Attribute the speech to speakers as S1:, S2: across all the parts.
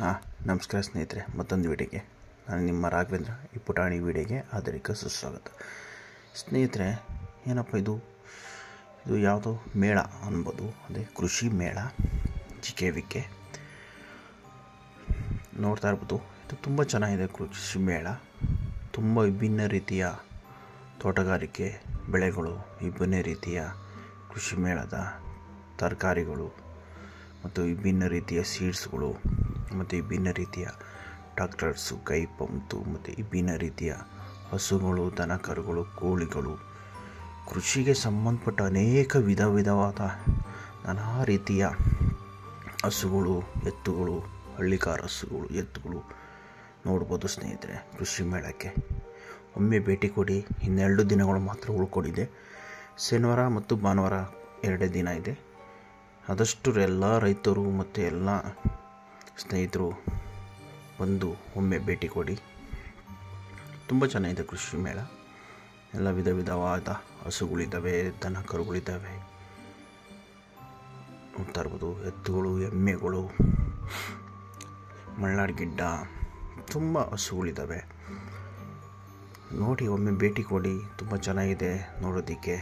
S1: ಹಾಂ, ನಮಸ್ಕಾರ ಸ್ನೇಹಿತರೆ. ಮತ್ತೊಂದು ವಿಡಿಯೋಗೆ ನಾನು ನಿಮ್ಮ ರಾಘವೇಂದ್ರ. ಈ ಪುಟಾಣಿ ವಿಡಿಯೋಗೆ ಆದರಿಕ ಸುಸ್ವಾಗತ. ಸ್ನೇಹಿತರೆ, ಏನಪ್ಪ ಇದು ಯಾವುದೋ ಮೇಳ ಅನ್ಬೋದು. ಅದೇ ಕೃಷಿ ಮೇಳ JKVK ನೋಡ್ತಾ ಇರ್ಬೋದು. ಇದು ತುಂಬ ಚೆನ್ನಾಗಿದೆ. ಕೃಷಿ ಮೇಳ ತುಂಬ ವಿಭಿನ್ನ ರೀತಿಯ ತೋಟಗಾರಿಕೆ ಬೆಳೆಗಳು, ವಿಭಿನ್ನ ರೀತಿಯ ಕೃಷಿ ಮೇಳದ ತರಕಾರಿಗಳು ಮತ್ತು ವಿಭಿನ್ನ ರೀತಿಯ ಸೀಡ್ಸ್ಗಳು ಮತ್ತು ವಿಭಿನ್ನ ರೀತಿಯ ಟ್ರಾಕ್ಟರ್ಸು, ಕೈ ಪಂಪ್ತು ಮತ್ತು ವಿಭಿನ್ನ ರೀತಿಯ ಹಸುಗಳು, ದನ ಕರುಗಳು, ಕೋಳಿಗಳು, ಕೃಷಿಗೆ ಸಂಬಂಧಪಟ್ಟ ಅನೇಕ ವಿಧವಾದ ನಾನಾ ರೀತಿಯ ಹಸುಗಳು, ಎತ್ತುಗಳು, ಹಳ್ಳಿಕಾರ ಹಸುಗಳು, ಎತ್ತುಗಳು ನೋಡ್ಬೋದು ಸ್ನೇಹಿತರೆ. ಕೃಷಿ ಮೇಳಕ್ಕೆ ಒಮ್ಮೆ ಭೇಟಿ ಕೊಡಿ. 12 ದಿನಗಳು ಮಾತ್ರ ಉಳ್ಕೊಂಡಿದೆ. ಶನಿವಾರ ಮತ್ತು ಭಾನುವಾರ 2 ದಿನ ಇದೆ. ಆದಷ್ಟು ಎಲ್ಲ ರೈತರು ಮತ್ತು ಎಲ್ಲ ಸ್ನೇಹಿತರು ಬಂದು ಒಮ್ಮೆ ಭೇಟಿ ಕೊಡಿ. ತುಂಬ ಚೆನ್ನಾಗಿದೆ ಕೃಷಿ ಮೇಳ. ಎಲ್ಲ ವಿಧವಾದ ಹಸುಗಳಿದ್ದಾವೆ, ದನ ಕರುಗಳಿದ್ದಾವೆ ನೋಡ್ತಾ ಇರ್ಬೋದು. ಎತ್ತುಗಳು, ಎಮ್ಮೆಗಳು, ಮಲ್ನಾಡು ಗಿಡ್ಡ, ತುಂಬ ಹಸುಗಳಿದ್ದಾವೆ. ನೋಡಿ, ಒಮ್ಮೆ ಭೇಟಿ ಕೊಡಿ. ತುಂಬ ಚೆನ್ನಾಗಿದೆ ನೋಡೋದಕ್ಕೆ.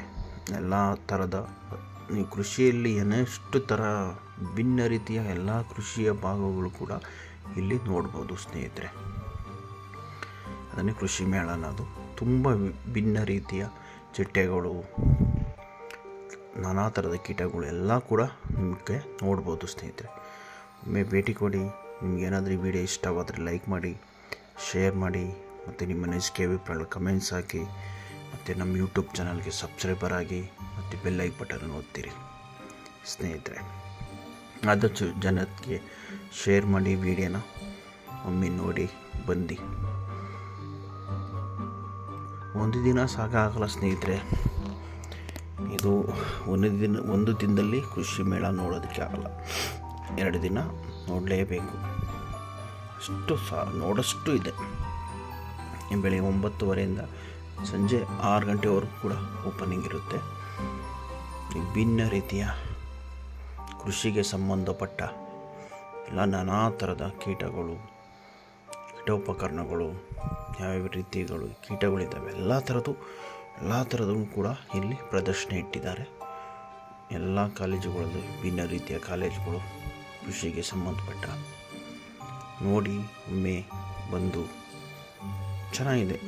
S1: ಎಲ್ಲ ಥರದ ನೀವು ಕೃಷಿಯಲ್ಲಿ ಎಷ್ಟು ಥರ ಭಿನ್ನ ರೀತಿಯ ಎಲ್ಲ ಕೃಷಿಯ ಭಾಗಗಳು ಕೂಡ ಇಲ್ಲಿ ನೋಡ್ಬೋದು ಸ್ನೇಹಿತರೆ. ಅದನ್ನೇ ಕೃಷಿ ಮೇಳ ಅನ್ನೋದು. ತುಂಬ ಭಿನ್ನ ರೀತಿಯ ಚಿಟ್ಟೆಗಳು, ನಾನಾ ಥರದ ಕೀಟಗಳು ಎಲ್ಲ ಕೂಡ ನಿಮಗೆ ನೋಡ್ಬೋದು ಸ್ನೇಹಿತರೆ. ಒಮ್ಮೆ ಭೇಟಿ ಕೊಡಿ. ನಿಮಗೇನಾದರೂ ಈ ವಿಡಿಯೋ ಇಷ್ಟವಾದರೆ ಲೈಕ್ ಮಾಡಿ, ಶೇರ್ ಮಾಡಿ ಮತ್ತು ನಿಮ್ಮ ಅನಿಸಿಕೆ ಅಭಿಪ್ರಾಯಗಳು ಕಮೆಂಟ್ಸ್ ಹಾಕಿ ಮತ್ತು ನಮ್ಮ ಯೂಟ್ಯೂಬ್ ಚಾನಲ್ಗೆ ಸಬ್ಸ್ಕ್ರೈಬರ್ ಆಗಿ ಮತ್ತು ಬೆಲ್ ಐಕ್ ಬಟನ್ ಒತ್ತಿರಿ ಸ್ನೇಹಿತರೆ. ಆದಷ್ಟು ಜನಕ್ಕೆ ಶೇರ್ ಮಾಡಿ. ವಿಡಿಯೋನ ಒಮ್ಮೆ ನೋಡಿ ಬಂದು. ಒಂದು ದಿನ ಸಾಕಾಗಲ್ಲ ಸ್ನೇಹಿತರೆ. ಇದು ಒಂದು ದಿನದಲ್ಲಿ ಕೃಷಿ ಮೇಳ ನೋಡೋದಕ್ಕೆ ಆಗಲ್ಲ. 2 ದಿನ ನೋಡಲೇಬೇಕು. ಅಷ್ಟು ನೋಡೋಷ್ಟು ಇದೆ. ಬೆಳಿಗ್ಗೆ 9:30 ಸಂಜೆ 6 ಗಂಟೆವರೆಗೂ ಕೂಡ ಓಪನಿಂಗ್ ಇರುತ್ತೆ. ವಿಭಿನ್ನ ರೀತಿಯ ಕೃಷಿಗೆ ಸಂಬಂಧಪಟ್ಟ ಎಲ್ಲ ನಾನಾ ಥರದ ಕೀಟೋಪಕರಣಗಳು, ಯಾವ್ಯಾವ ರೀತಿಗಳು ಕೀಟಗಳಿದ್ದಾವೆ ಎಲ್ಲ ಥರದ್ದು ಕೂಡ ಇಲ್ಲಿ ಪ್ರದರ್ಶನ ಇಟ್ಟಿದ್ದಾರೆ. ಎಲ್ಲ ಕಾಲೇಜುಗಳದ್ದು ವಿಭಿನ್ನ ರೀತಿಯ ಕಾಲೇಜುಗಳು ಕೃಷಿಗೆ ಸಂಬಂಧಪಟ್ಟ ನೋಡಿ ಒಮ್ಮೆ ಬಂದು. ಚೆನ್ನಾಗಿದೆ.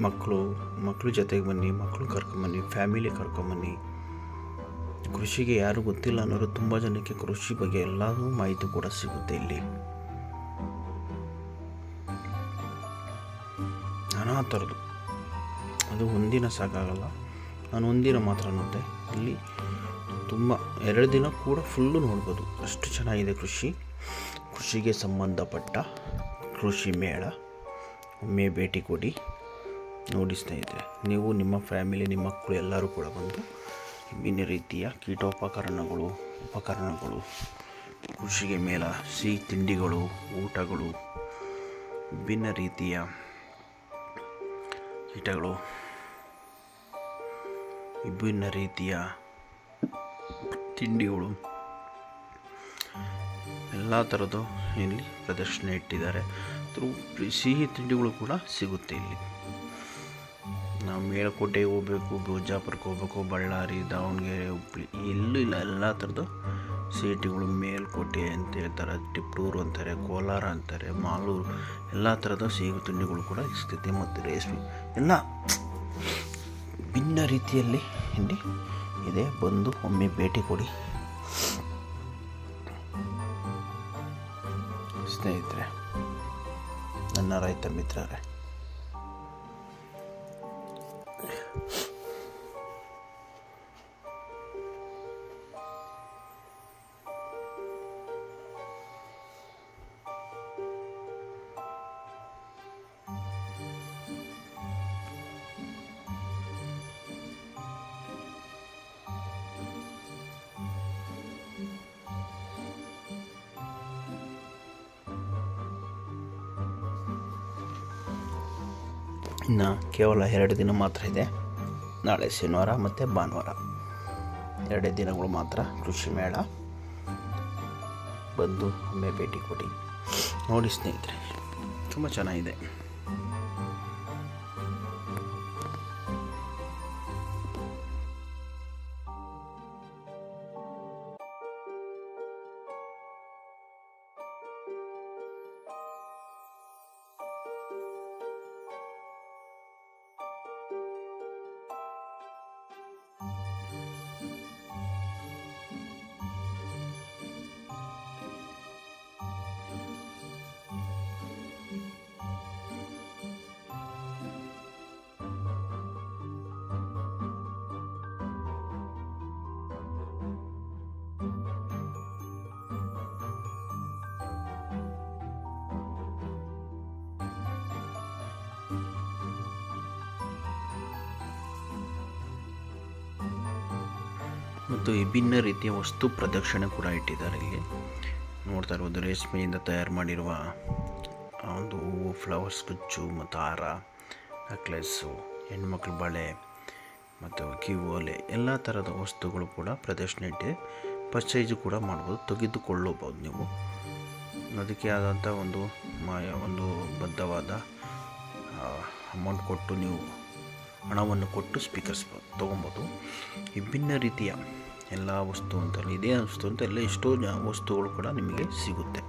S1: ಮಕ್ಕಳು ಜೊತೆಗೆ ಬನ್ನಿ, ಮಕ್ಕಳು ಕರ್ಕೊಂಬನ್ನಿ, ಫ್ಯಾಮಿಲಿ ಕರ್ಕೊಂಬನ್ನಿ. ಕೃಷಿಗೆ ಯಾರು ಗೊತ್ತಿಲ್ಲ ಅನ್ನೋರು ತುಂಬ ಜನಕ್ಕೆ ಕೃಷಿ ಬಗ್ಗೆ ಎಲ್ಲದೂ ಮಾಹಿತಿ ಕೂಡ ಸಿಗುತ್ತೆ ಇಲ್ಲಿ. ನಾನಾ ಥರದ್ದು. ಅದು ಒಂದಿನ ಸಾಕಾಗಲ್ಲ. ನಾನು ಒಂದಿನ ಮಾತ್ರ ನೋಡಿದೆ. ಇಲ್ಲಿ ತುಂಬ 2 ದಿನ ಕೂಡ ಫುಲ್ಲು ನೋಡ್ಬೋದು. ಅಷ್ಟು ಚೆನ್ನಾಗಿದೆ ಕೃಷಿಗೆ ಸಂಬಂಧಪಟ್ಟ ಕೃಷಿ ಮೇಳ. ಒಮ್ಮೆ ಭೇಟಿ ಕೊಡಿ, ನೋಡಿ ಸ್ನೇಹಿತರೆ. ನೀವು ನಿಮ್ಮ ಫ್ಯಾಮಿಲಿ, ನಿಮ್ಮ ಮಕ್ಕಳು ಎಲ್ಲರೂ ಕೂಡ ಬಂದು ವಿಭಿನ್ನ ರೀತಿಯ ಕೀಟೋಪಕರಣಗಳು, ಕೃಷಿಗೆ ಮೇಳ, ಸಿಹಿ ತಿಂಡಿಗಳು, ಊಟಗಳು, ವಿಭಿನ್ನ ರೀತಿಯ ಕೀಟಗಳು, ವಿಭಿನ್ನ ರೀತಿಯ ತಿಂಡಿಗಳು ಎಲ್ಲ ಥರದ್ದು ಇಲ್ಲಿ ಪ್ರದರ್ಶನ ಇಟ್ಟಿದ್ದಾರೆ. ಸಿಹಿ ತಿಂಡಿಗಳು ಕೂಡ ಸಿಗುತ್ತೆ ಇಲ್ಲಿ. ನಾವು ಮೇಲುಕೋಟೆಗೆ ಹೋಗಬೇಕು, ಬಿಜಾಪುರಕ್ಕೆ ಹೋಗಬೇಕು, ಬಳ್ಳಾರಿ, ದಾವಣಗೆರೆ, ಹುಬ್ಬಳ್ಳಿ ಎಲ್ಲೂ ಇಲ್ಲ. ಎಲ್ಲ ಥರದ್ದು ಸಿಟಿಗಳು, ಮೇಲುಕೋಟೆ ಅಂತ ಹೇಳ್ತಾರೆ, ಟಿಪ್ಟೂರು ಅಂತಾರೆ, ಕೋಲಾರ ಅಂತಾರೆ, ಮಾಲೂರು, ಎಲ್ಲ ಥರದ ಸಿಹಿ ತಿಂಡಿಗಳು ಕೂಡ ಸಿಗುತ್ತೆ. ಮತ್ತು ರೇಷ್ಮೆ ಎಲ್ಲ ಭಿನ್ನ ರೀತಿಯಲ್ಲಿ ಇಲ್ಲಿ ಇದೆ. ಬಂದು ಒಮ್ಮೆ ಭೇಟಿ ಕೊಡಿ ಸ್ನೇಹಿತರೆ, ನನ್ನ ರೈತ ಮಿತ್ರರೇ. ಇನ್ನು ಕೇವಲ 2 ದಿನ ಮಾತ್ರ ಇದೆ. ನಾಳೆ ಶನಿವಾರ ಮತ್ತು ಭಾನುವಾರ 2 ದಿನಗಳು ಮಾತ್ರ ಕೃಷಿ ಮೇಳ. ಬಂದು ಒಮ್ಮೆ ಭೇಟಿ ಕೊಡಿ. ನೋಡಿ ಸ್ನೇಹಿತರೆ, ತುಂಬ ಚೆನ್ನಾಗಿದೆ. ಮತ್ತು ವಿಭಿನ್ನ ರೀತಿಯ ವಸ್ತು ಪ್ರದರ್ಶನ ಕೂಡ ಇಟ್ಟಿದ್ದಾರೆ. ಇಲ್ಲಿ ನೋಡ್ತಾ ಇರ್ಬೋದು, ರೇಷ್ಮೆಯಿಂದ ತಯಾರು ಮಾಡಿರುವ ಒಂದು ಹೂವು, ಫ್ಲವರ್ಸ್ ಗುಚ್ಚು ಮತ್ತು ಹಾರ, ನೆಕ್ಲೆಸ್ಸು, ಹೆಣ್ಮಕ್ಳ ಬಳೆ ಮತ್ತು ಕಿವೋಲೆ ಎಲ್ಲ ಥರದ ವಸ್ತುಗಳು ಕೂಡ ಪ್ರದರ್ಶನ ಇಟ್ಟಿದೆ. ಪರ್ಚೇಜು ಕೂಡ ಮಾಡ್ಬೋದು, ತೆಗೆದುಕೊಳ್ಳಬಹುದು ನೀವು. ಅದಕ್ಕೆ ಆದಂಥ ಒಂದು ಬದ್ಧವಾದ ಅಮೌಂಟ್ ಕೊಟ್ಟು ನೀವು ಹಣವನ್ನು ಕೊಟ್ಟು ಸ್ಪೀಕರ್ಸ್ ತೊಗೊಬೋದು. ವಿಭಿನ್ನ ರೀತಿಯ ಎಲ್ಲ ವಸ್ತು ಅಂತಲ್ಲ, ಇದೇ ವಸ್ತು ಅಂತ ಎಲ್ಲ ಎಷ್ಟೋ ವಸ್ತುಗಳು ಕೂಡ ನಿಮಗೆ ಸಿಗುತ್ತೆ.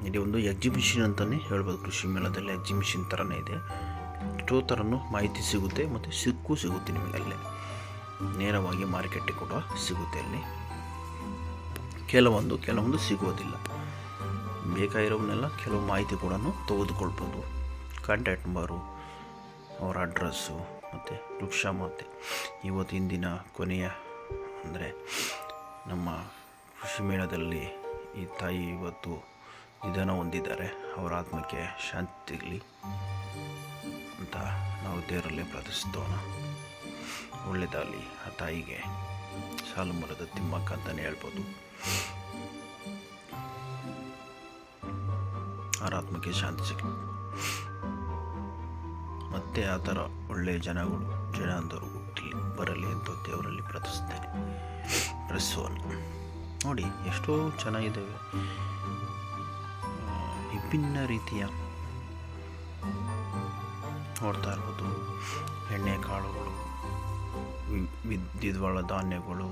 S1: ಇಲ್ಲಿ ಒಂದು ಎಕ್ಸಿಬಿಷನ್ ಅಂತಲೇ ಹೇಳ್ಬೋದು. ಕೃಷಿ ಮೇಳದಲ್ಲಿ ಎಕ್ಸಿಬಿಷನ್ ಥರನೇ ಇದೆ. ಎಷ್ಟೋ ಥರನೂ ಮಾಹಿತಿ ಸಿಗುತ್ತೆ ಮತ್ತು ಸಿಗುತ್ತೆ ನಿಮಗೆ ಅಲ್ಲೇ. ನೇರವಾಗಿ ಮಾರ್ಕೆಟಿಗೆ ಕೂಡ ಸಿಗುತ್ತೆ ಅಲ್ಲಿ. ಕೆಲವೊಂದು ಸಿಗೋದಿಲ್ಲ. ಬೇಕಾಗಿರೋವನ್ನೆಲ್ಲ ಕೆಲವು ಮಾಹಿತಿ ಕೂಡ ತೆಗೆದುಕೊಳ್ಬೋದು. ಕಾಂಟ್ಯಾಕ್ಟ್ ನಂಬರು, ಅವರ ಅಡ್ರೆಸ್ಸು ಮತ್ತು ವೃಕ್ಷ ಮಾತೆ. ಇವತ್ತಿನ ದಿನ ಕೊನೆಯ ಅಂದರೆ ನಮ್ಮ ಕೃಷಿ ಮೇಳದಲ್ಲಿ ಈ ತಾಯಿ ಇವತ್ತು ನಿಧನ ಹೊಂದಿದ್ದಾರೆ. ಅವರ ಆತ್ಮಕ್ಕೆ ಶಾಂತಿ ಸಿಗಲಿ ಅಂತ ನಾವು ದೇವರಲ್ಲಿ ಪ್ರಾರ್ಥಿಸ್ತೋಣ. ಒಳ್ಳೆಯದಾಗಲಿ ಆ ತಾಯಿಗೆ. ಸಾಲು ಮರದ ತಿಮ್ಮಕ್ಕ ಅಂತಲೇ ಹೇಳ್ಬೋದು. ಅವರ ಆತ್ಮಕ್ಕೆ ಶಾಂತಿ ಸಿಗಲಿ. ಮತ್ತೆ ಆ ಥರ ಒಳ್ಳೆಯ ಜನಾಂದರು ಹುಟ್ಟಲಿ ಬರಲಿ ಅಂತ ದೇವರಲ್ಲಿ ಪ್ರಾರ್ಥಿಸ್ತೇನೆ. ಪ್ರೆಸ್ಸೋನ್ ನೋಡಿ ಎಷ್ಟೋ ಚೆನ್ನಾಗಿದ್ದಾವೆ. ವಿಭಿನ್ನ ರೀತಿಯ ನೋಡ್ತಾ ಇರ್ಬೋದು. ಎಣ್ಣೆ ಕಾಳುಗಳು, ದ್ವಿದಳ ಧಾನ್ಯಗಳು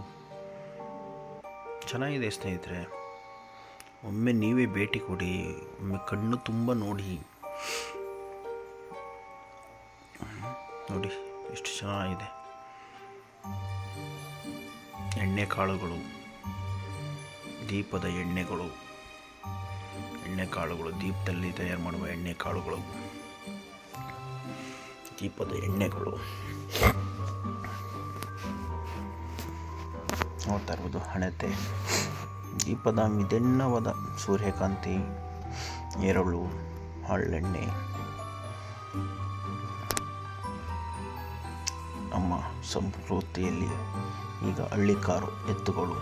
S1: ಚೆನ್ನಾಗಿದೆ ಸ್ನೇಹಿತರೆ. ಒಮ್ಮೆ ನೀವೇ ಭೇಟಿ ಕೊಡಿ, ಒಮ್ಮೆ ಕಣ್ಣು ತುಂಬ ನೋಡಿ ಎಷ್ಟು ಚೆನ್ನಾಗಿದೆ. ಎಣ್ಣೆ ಕಾಳುಗಳು, ದೀಪದ ಎಣ್ಣೆಗಳು, ದೀಪದಲ್ಲಿ ತಯಾರು ಮಾಡುವ ಎಣ್ಣೆ ಕಾಳುಗಳು, ದೀಪದ ಎಣ್ಣೆಗಳು ನೋಡ್ತಾ ಇರ್ಬೋದು. ಹಣತೆ, ದೀಪದ ಮಿದೆಣ್ಣವಾದ ಸೂರ್ಯಕಾಂತಿ, ಎರಳು, ಹಳ್ಳೆಣ್ಣೆ, ನಮ್ಮ ಸಂಸ್ಕೃತಿಯಲ್ಲಿ ಈಗ ಹಳ್ಳಿಕಾರು, ಎತ್ತುಗಳು,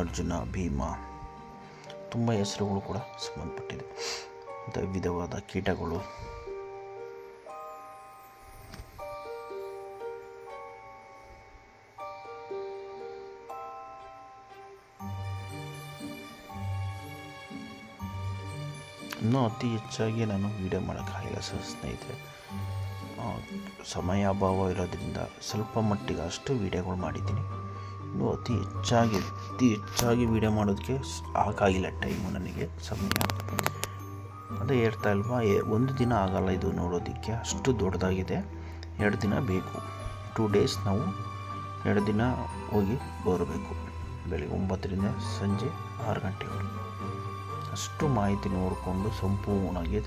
S1: ಅರ್ಜುನ, ಭೀಮ, ತುಂಬ ಹೆಸರುಗಳು ಕೂಡ ಸಂಬಂಧಪಟ್ಟಿದೆ. ಮತ್ತು ವಿಧವಾದ ಕೀಟಗಳು, ಇನ್ನೂ ಅತಿ ಹೆಚ್ಚಾಗಿ ನಾನು ವಿಡಿಯೋ ಮಾಡೋಕ್ಕಾಗಿಲ್ಲ ಸ್ನೇಹಿತರೆ. ಸಮಯ ಅಭಾವ ಇರೋದ್ರಿಂದ ಸ್ವಲ್ಪ ಮಟ್ಟಿಗೆ ಅಷ್ಟು ವಿಡಿಯೋಗಳು ಮಾಡಿದ್ದೀನಿ. ಇನ್ನೂ ಅತಿ ಹೆಚ್ಚಾಗಿ ವಿಡಿಯೋ ಮಾಡೋದಕ್ಕೆ ಆಗಿಲ್ಲ ಟೈಮು, ನನಗೆ ಸಮಯ. ಅದೇ ಹೇಳ್ತಾ ಇಲ್ವಾ, ಒಂದು ದಿನ ಆಗಲ್ಲ ಇದು ನೋಡೋದಕ್ಕೆ, ಅಷ್ಟು ದೊಡ್ಡದಾಗಿದೆ. 2 ದಿನ ಬೇಕು. 2 ಡೇಸ್ ನಾವು 2 ದಿನ ಹೋಗಿ ಬರಬೇಕು. ಬೆಳಿಗ್ಗೆ 9ರಿಂದ ಸಂಜೆ 6 ಗಂಟೆವರೆಗೆ ಅಷ್ಟು ಮಾಹಿತಿ ನೋಡಿಕೊಂಡು ಸಂಪೂರ್ಣವಾಗಿ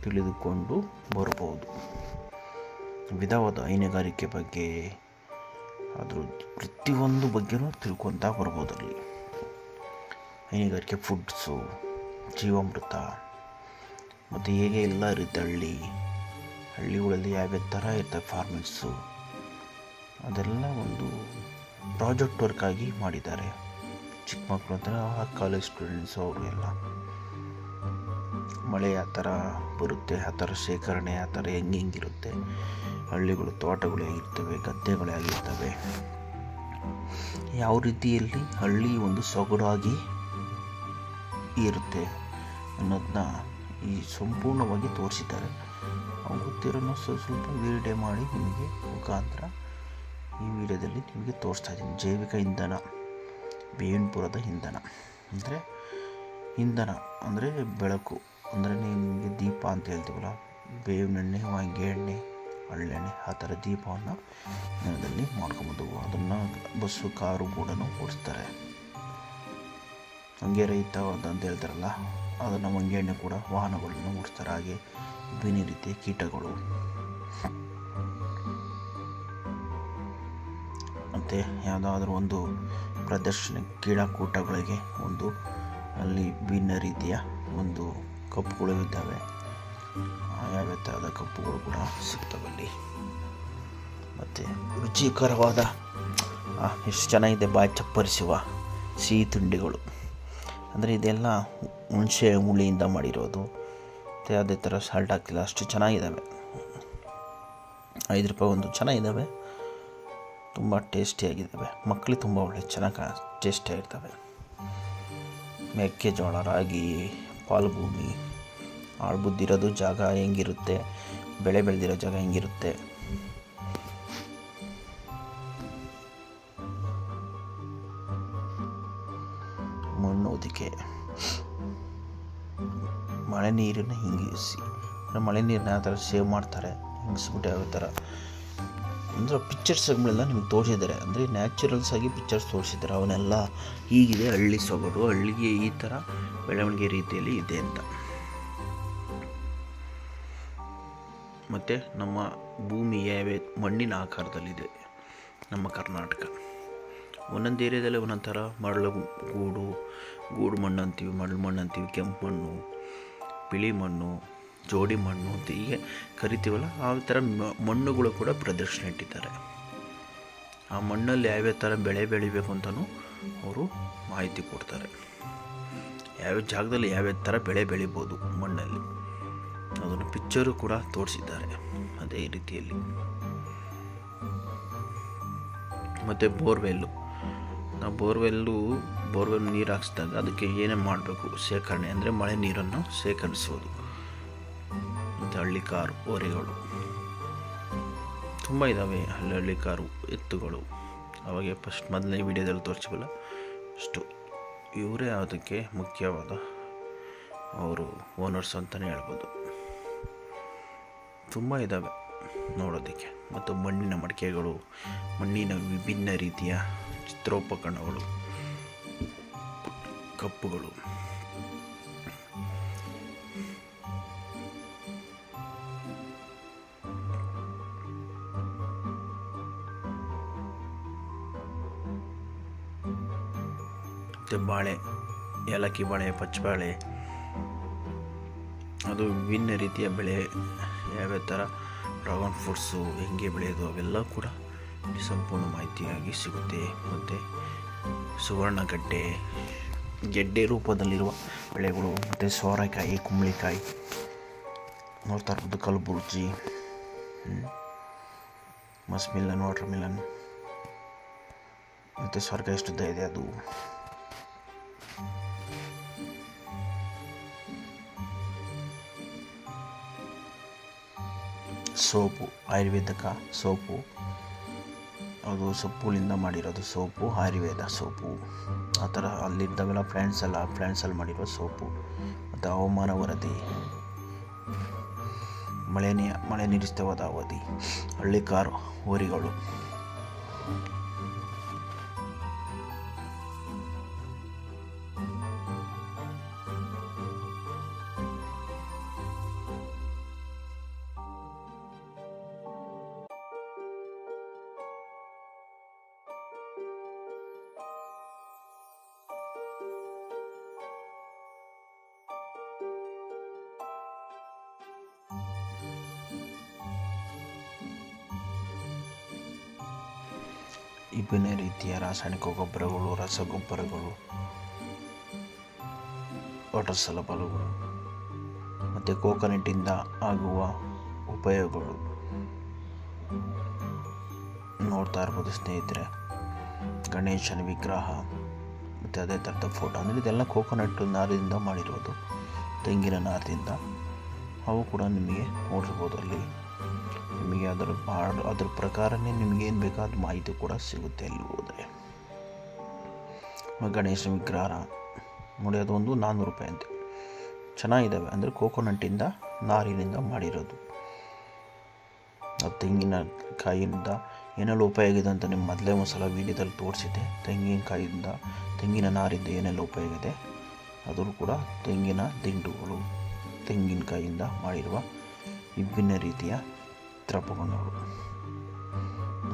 S1: ತಿಳಿದುಕೊಂಡು ಬರ್ಬೋದು. ವಿಧವಾದ ಹೈನುಗಾರಿಕೆ ಬಗ್ಗೆ, ಅದ್ರ ಪ್ರತಿಯೊಂದು ಬಗ್ಗೆನೂ ತಿಳ್ಕೊತಾ ಬರ್ಬೋದು. ಅಲ್ಲಿ ಹೈನುಗಾರಿಕೆ ಫುಡ್ಸು, ಜೀವಾಮೃತ ಮತ್ತು ಹೇಗೆ ಎಲ್ಲ ಇರುತ್ತೆ. ಹಳ್ಳಿಗಳಲ್ಲಿ ಯಾವ್ಯಾವ ಥರ ಇರ್ತವೆ ಫಾರ್ಮಿಂಗ್ಸು, ಅದೆಲ್ಲ ಒಂದು ಪ್ರಾಜೆಕ್ಟ್ ವರ್ಕಾಗಿ ಮಾಡಿದ್ದಾರೆ. ಚಿಕ್ಕ ಮಕ್ಕಳು ಅಂದರೆ ಕಾಲೇಜ್ ಸ್ಟೂಡೆಂಟ್ಸು ಅವರು ಎಲ್ಲ. ಮಳೆ ಆ ಥರ ಬರುತ್ತೆ, ಆ ಥರ ಶೇಖರಣೆ ಆ ಥರ ಹೆಂಗಿರುತ್ತೆ. ಹಳ್ಳಿಗಳು, ತೋಟಗಳು ಆಗಿರ್ತವೆ, ಗದ್ದೆಗಳೇ ಆಗಿರ್ತವೆ. ಯಾವ ರೀತಿಯಲ್ಲಿ ಹಳ್ಳಿ ಒಂದು ಸೊಗಡಾಗಿ ಇರುತ್ತೆ ಅನ್ನೋದನ್ನ ಈ ಸಂಪೂರ್ಣವಾಗಿ ತೋರಿಸಿದ್ದಾರೆ. ಗೊತ್ತಿರೋನು ಸ್ವಲ್ಪ ವಿಡಿಯೋ ಮಾಡಿ ನಿಮಗೆ ಮುಖಾಂತರ ಈ ವಿಡಿಯೋದಲ್ಲಿ ನಿಮಗೆ ತೋರಿಸ್ತಾ ಇದ್ದೀನಿ. ಜೈವಿಕ ಇಂಧನ, ಬೇವಿನಪುರದ ಇಂಧನ ಅಂದರೆ ಬೆಳಕು, ಅಂದರೆ ನಿಮಗೆ ದೀಪ ಅಂತ ಹೇಳ್ತೀವಲ್ಲ, ಬೇವಿನೆಣ್ಣೆ, ಹೊಂಗೆ ಎಣ್ಣೆ, ಹಳ್ಳೆಣ್ಣೆ, ಆ ಥರ ದೀಪವನ್ನು ನೆಲದಲ್ಲಿ ಮಾಡ್ಕೊಬೋದು. ಅದನ್ನು ಬಸ್ಸು, ಕಾರು ಕೂಡ ಓಡಿಸ್ತಾರೆ. ಹೊಂಗೆ ರಹಿತವಾದ ಅಂತ ಹೇಳ್ತಾರಲ್ಲ, ಅದನ್ನು ಹೊಂಗೆ ಎಣ್ಣೆ ಕೂಡ ವಾಹನಗಳನ್ನು ಓಡಿಸ್ತಾರೆ. ಹಾಗೆ ಬೇರೆ ರೀತಿಯ ಕೀಟಗಳು ಮತ್ತು ಯಾವುದಾದ್ರೂ ಒಂದು ಪ್ರದರ್ಶನ ಕ್ರೀಡಾಕೂಟಗಳಿಗೆ ಒಂದು ಅಲ್ಲಿ ಭಿನ್ನ ರೀತಿಯ ಒಂದು ಕಪ್ಪುಗಳು ಇದ್ದಾವೆ. ಯಾವ್ಯಾವ ಥರದ ಕಪ್ಪುಗಳು ಕೂಡ ಸಿಗ್ತವಲ್ಲಿ. ಮತ್ತು ರುಚಿಕರವಾದ ಎಷ್ಟು ಚೆನ್ನಾಗಿದೆ ಬಾಯಿ ಚಪ್ಪರಿಸುವ ಸಿಹಿ ತಿಂಡಿಗಳು. ಅಂದರೆ ಇದೆಲ್ಲ ಹುಣಸೆ ಹುಳಿಯಿಂದ ಮಾಡಿರೋದು, ಮತ್ತು ಅದೇ ಥರ ಸಾಲ್ಟ್ ಹಾಕ್ತಿಲ್ಲ, ಅಷ್ಟು ಚೆನ್ನಾಗಿದ್ದಾವೆ. 5 ರೂಪಾಯಿ ಒಂದು ಚೆನ್ನಾಗಿದ್ದಾವೆ, ತುಂಬ ಟೇಸ್ಟಿಯಾಗಿದ್ದಾವೆ. ಮಕ್ಕಳಿಗೆ ತುಂಬ ಒಳ್ಳೆ ಚೆನ್ನಾಗಿ ಟೇಸ್ಟಿಯಾಗಿರ್ತವೆ. ಮೆಕ್ಕೆಜೋಳ, ರಾಗಿ, ಪಾಲ್ಭೂಮಿ, ಆಳ್ಬುದ್ದಿರೋದು ಜಾಗ ಹೆಂಗಿರುತ್ತೆ, ಬೆಳೆ ಬೆಳೆದಿರೋ ಜಾಗ ಹೆಂಗಿರುತ್ತೆ, ಮಣ್ಣು ಹೊದಿಕೆ, ಮಳೆ ನೀರನ್ನು ಹಿಂಗಿಸಿ, ಮಳೆ ನೀರನ್ನ ಯಾವ ಥರ ಸೇವ್ ಮಾಡ್ತಾರೆ ಹಿಂಗಿಸ್ಬಿಟ್ಟು ಯಾವ ಥರ ಅಂದರೆ ಪಿಕ್ಚರ್ಸ್ಗಳೆಲ್ಲ ನಿಮ್ಗೆ ತೋರಿಸಿದ್ದಾರೆ. ಅಂದರೆ ನ್ಯಾಚುರಲ್ಸ್ ಆಗಿ ಪಿಕ್ಚರ್ಸ್ ತೋರಿಸಿದ್ದಾರೆ. ಅವನ್ನೆಲ್ಲ ಹೀಗಿದೆ ಹಳ್ಳಿ ಸೊಗಡು, ಹಳ್ಳಿಗೆ ಈ ಥರ ಬೆಳವಣಿಗೆ ರೀತಿಯಲ್ಲಿ ಇದೆ ಅಂತ. ಮತ್ತು ನಮ್ಮ ಭೂಮಿ ಯಾವ್ಯಾವ ಮಣ್ಣಿನ ಆಕಾರದಲ್ಲಿದೆ ನಮ್ಮ ಕರ್ನಾಟಕ. ಒಂದೊಂದು ಏರಿಯಾದಲ್ಲಿ ಒಂದೊಂದು ಥರ ಮರಳು ಗೂಡು ಮಣ್ಣು ಅಂತೀವಿ, ಮರಳು ಮಣ್ಣು ಅಂತೀವಿ, ಕೆಂಪು ಮಣ್ಣು, ಬಿಳಿ ಮಣ್ಣು, ಜೋಡಿ ಮಣ್ಣು ಅಂತ ಹೀಗೆ ಕರಿತೀವಲ್ಲ. ಆ ಥರ ಮಣ್ಣುಗಳು ಕೂಡ ಪ್ರದರ್ಶನ ಇಟ್ಟಿದ್ದಾರೆ. ಆ ಮಣ್ಣಲ್ಲಿ ಯಾವ್ಯಾವ ಥರ ಬೆಳೆ ಬೆಳಿಬೇಕು ಅಂತಲೂ ಅವರು ಮಾಹಿತಿ ಕೊಡ್ತಾರೆ. ಯಾವ್ಯಾವ ಜಾಗದಲ್ಲಿ ಯಾವ್ಯಾವ ಥರ ಬೆಳೆ ಬೆಳಿಬೋದು ಮಣ್ಣಲ್ಲಿ, ಅದನ್ನು ಪಿಕ್ಚರು ಕೂಡ ತೋರಿಸಿದ್ದಾರೆ ಅದೇ ರೀತಿಯಲ್ಲಿ. ಮತ್ತು ನಾವು ಬೋರ್ವೆಲ್ ನೀರು ಹಾಕ್ಸಿದಾಗ ಅದಕ್ಕೆ ಏನೇನು ಮಾಡಬೇಕು, ಶೇಖರಣೆ ಅಂದರೆ ಮಳೆ ನೀರನ್ನು ಶೇಖರಿಸೋದು. ಮತ್ತು ಹಳ್ಳಿ ಕಾರು, ಹೋರಿಗಳು ತುಂಬ ಇದ್ದಾವೆ. ಹಳ್ಳಿ ಕಾರು, ಎತ್ತುಗಳು, ಅವಾಗೆ ಫಸ್ಟ್ ಮೊದಲನೇ ವಿಡಿಯೋದಲ್ಲಿ ತೋರಿಸಿವಲ್ಲ ಅಷ್ಟು. ಇವರೇ ಅದಕ್ಕೆ ಮುಖ್ಯವಾದ ಅವರು ಓನರ್ಸ್ ಅಂತಲೇ ಹೇಳ್ಬೋದು. ತುಂಬ ಇದ್ದಾವೆ ನೋಡೋದಕ್ಕೆ. ಮತ್ತು ಮಣ್ಣಿನ ಮಡಿಕೆಗಳು, ಮಣ್ಣಿನ ವಿಭಿನ್ನ ರೀತಿಯ ಚಿತ್ರೋಪಕರಣಗಳು, ಕಪ್ಪುಗಳು, ಮತ್ತು ಬಾಳೆ, ಏಲಕ್ಕಿ ಬಾಳೆ, ಪಚ್ಚಬಾಳೆ, ಅದು ವಿಭಿನ್ನ ರೀತಿಯ ಬೆಳೆ, ಯಾವ್ಯಾವ ಥರ ಡ್ರಾಗನ್ ಫ್ರೂಟ್ಸು ಹೆಂಗೆ ಬೆಳೆಯೋದು ಅವೆಲ್ಲ ಕೂಡ ಸಂಪೂರ್ಣ ಮಾಹಿತಿಯಾಗಿ ಸಿಗುತ್ತೆ. ಮತ್ತು ಸುವರ್ಣಗಡ್ಡೆ, ಗೆಡ್ಡೆ ರೂಪದಲ್ಲಿರುವ ಬೆಳೆಗಳು, ಮತ್ತು ಸೋರೆಕಾಯಿ, ಕುಂಬಳಕಾಯಿ ನೋಡ್ತಾ ಇರ್ಬೋದು, ಕಲಬುರ್ಜಿ, ಮಸ್ಮಿಲನ್, ವಾಟರ್ ಮಿಲನ್, ಮತ್ತು ಸ್ವರ್ಗ ಎಷ್ಟುದ್ದ ಇದೆ ಅದು. ಸೋಪು, ಆಯುರ್ವೇದಿಕ ಸೋಪು, ಅದು ಸೊಪ್ಪುಗಳಿಂದ ಮಾಡಿರೋದು ಸೋಪು, ಆಯುರ್ವೇದ ಸೋಪು. ಆ ಥರ ಅಲ್ಲಿದ್ದಾವೆಲ್ಲ ಪ್ಲ್ಯಾಂಟ್ಸಲ್ಲಿ ಮಾಡಿರೋ ಸೋಪು. ಮತ್ತು ಹವಾಮಾನ ವರದಿ, ಮಳೆ ನಿರೀಕ್ಷಿತವಾದ ಅವಧಿ, ಹಳ್ಳಿ ಕಾರು, ಹೋರಿಗಳು, ವಿಭಿನ್ನ ರೀತಿಯ ರಾಸಾಯನಿಕ ಗೊಬ್ಬರಗಳು, ರಸಗೊಬ್ಬರಗಳು, ವಾಟರ್ ಸಲಬಲುಗಳು, ಮತ್ತು ಕೋಕೋನಟ್ಟಿಂದ ಆಗುವ ಉಪಯೋಗಗಳು ನೋಡ್ತಾ ಇರ್ಬೋದು ಸ್ನೇಹಿತರೆ. ಗಣೇಶನ ವಿಗ್ರಹ ಮತ್ತು ಅದೇ ಥರದ ಫೋಟೋ. ಅಂದರೆ ಇದೆಲ್ಲ ಕೋಕೋನಟ್ ನಾರಿಂದ ಮಾಡಿರೋದು, ತೆಂಗಿನ ನಾರದಿಂದ. ಅವು ಕೂಡ ನಿಮಗೆ ನೋಡಿರ್ಬೋದು. ಅಲ್ಲಿ ನಿಮಗೆ ಅದರ ಪ್ರಕಾರನೇ ನಿಮಗೇನು ಬೇಕಾದ ಮಾಹಿತಿ ಕೂಡ ಸಿಗುತ್ತೆ ಅಲ್ಲಿ ಹೋದರೆ. ಗಣೇಶನ ವಿಗ್ರಹ ನೋಡಿ, ಅದೊಂದು 400 ರೂಪಾಯಿ ಅಂತೆ. ಚೆನ್ನಾಗಿದ್ದಾವೆ. ಅಂದರೆ ಕೋಕೋನಟ್ಟಿಂದ ನಾರಿನಿಂದ ಮಾಡಿರೋದು. ತೆಂಗಿನಕಾಯಿಯಿಂದ ಏನೆಲ್ಲ ಉಪಯೋಗ ಇದೆ ಅಂತ ನಿಮ್ಮ ಮೊದಲೇ ಒಂದು ಸಲ ವೀಡಿಯೋದಲ್ಲಿ ತೋರಿಸಿದ್ದೆ. ತೆಂಗಿನ ನಾರಿಂದ ಏನೆಲ್ಲ ಉಪಯೋಗ ಇದೆ, ಅದು ಕೂಡ ತೆಂಗಿನ ದಿಂಡುಗಳು, ತೆಂಗಿನಕಾಯಿಯಿಂದ ಮಾಡಿರುವ ವಿಭಿನ್ನ ರೀತಿಯ ದ್ರವಗಳು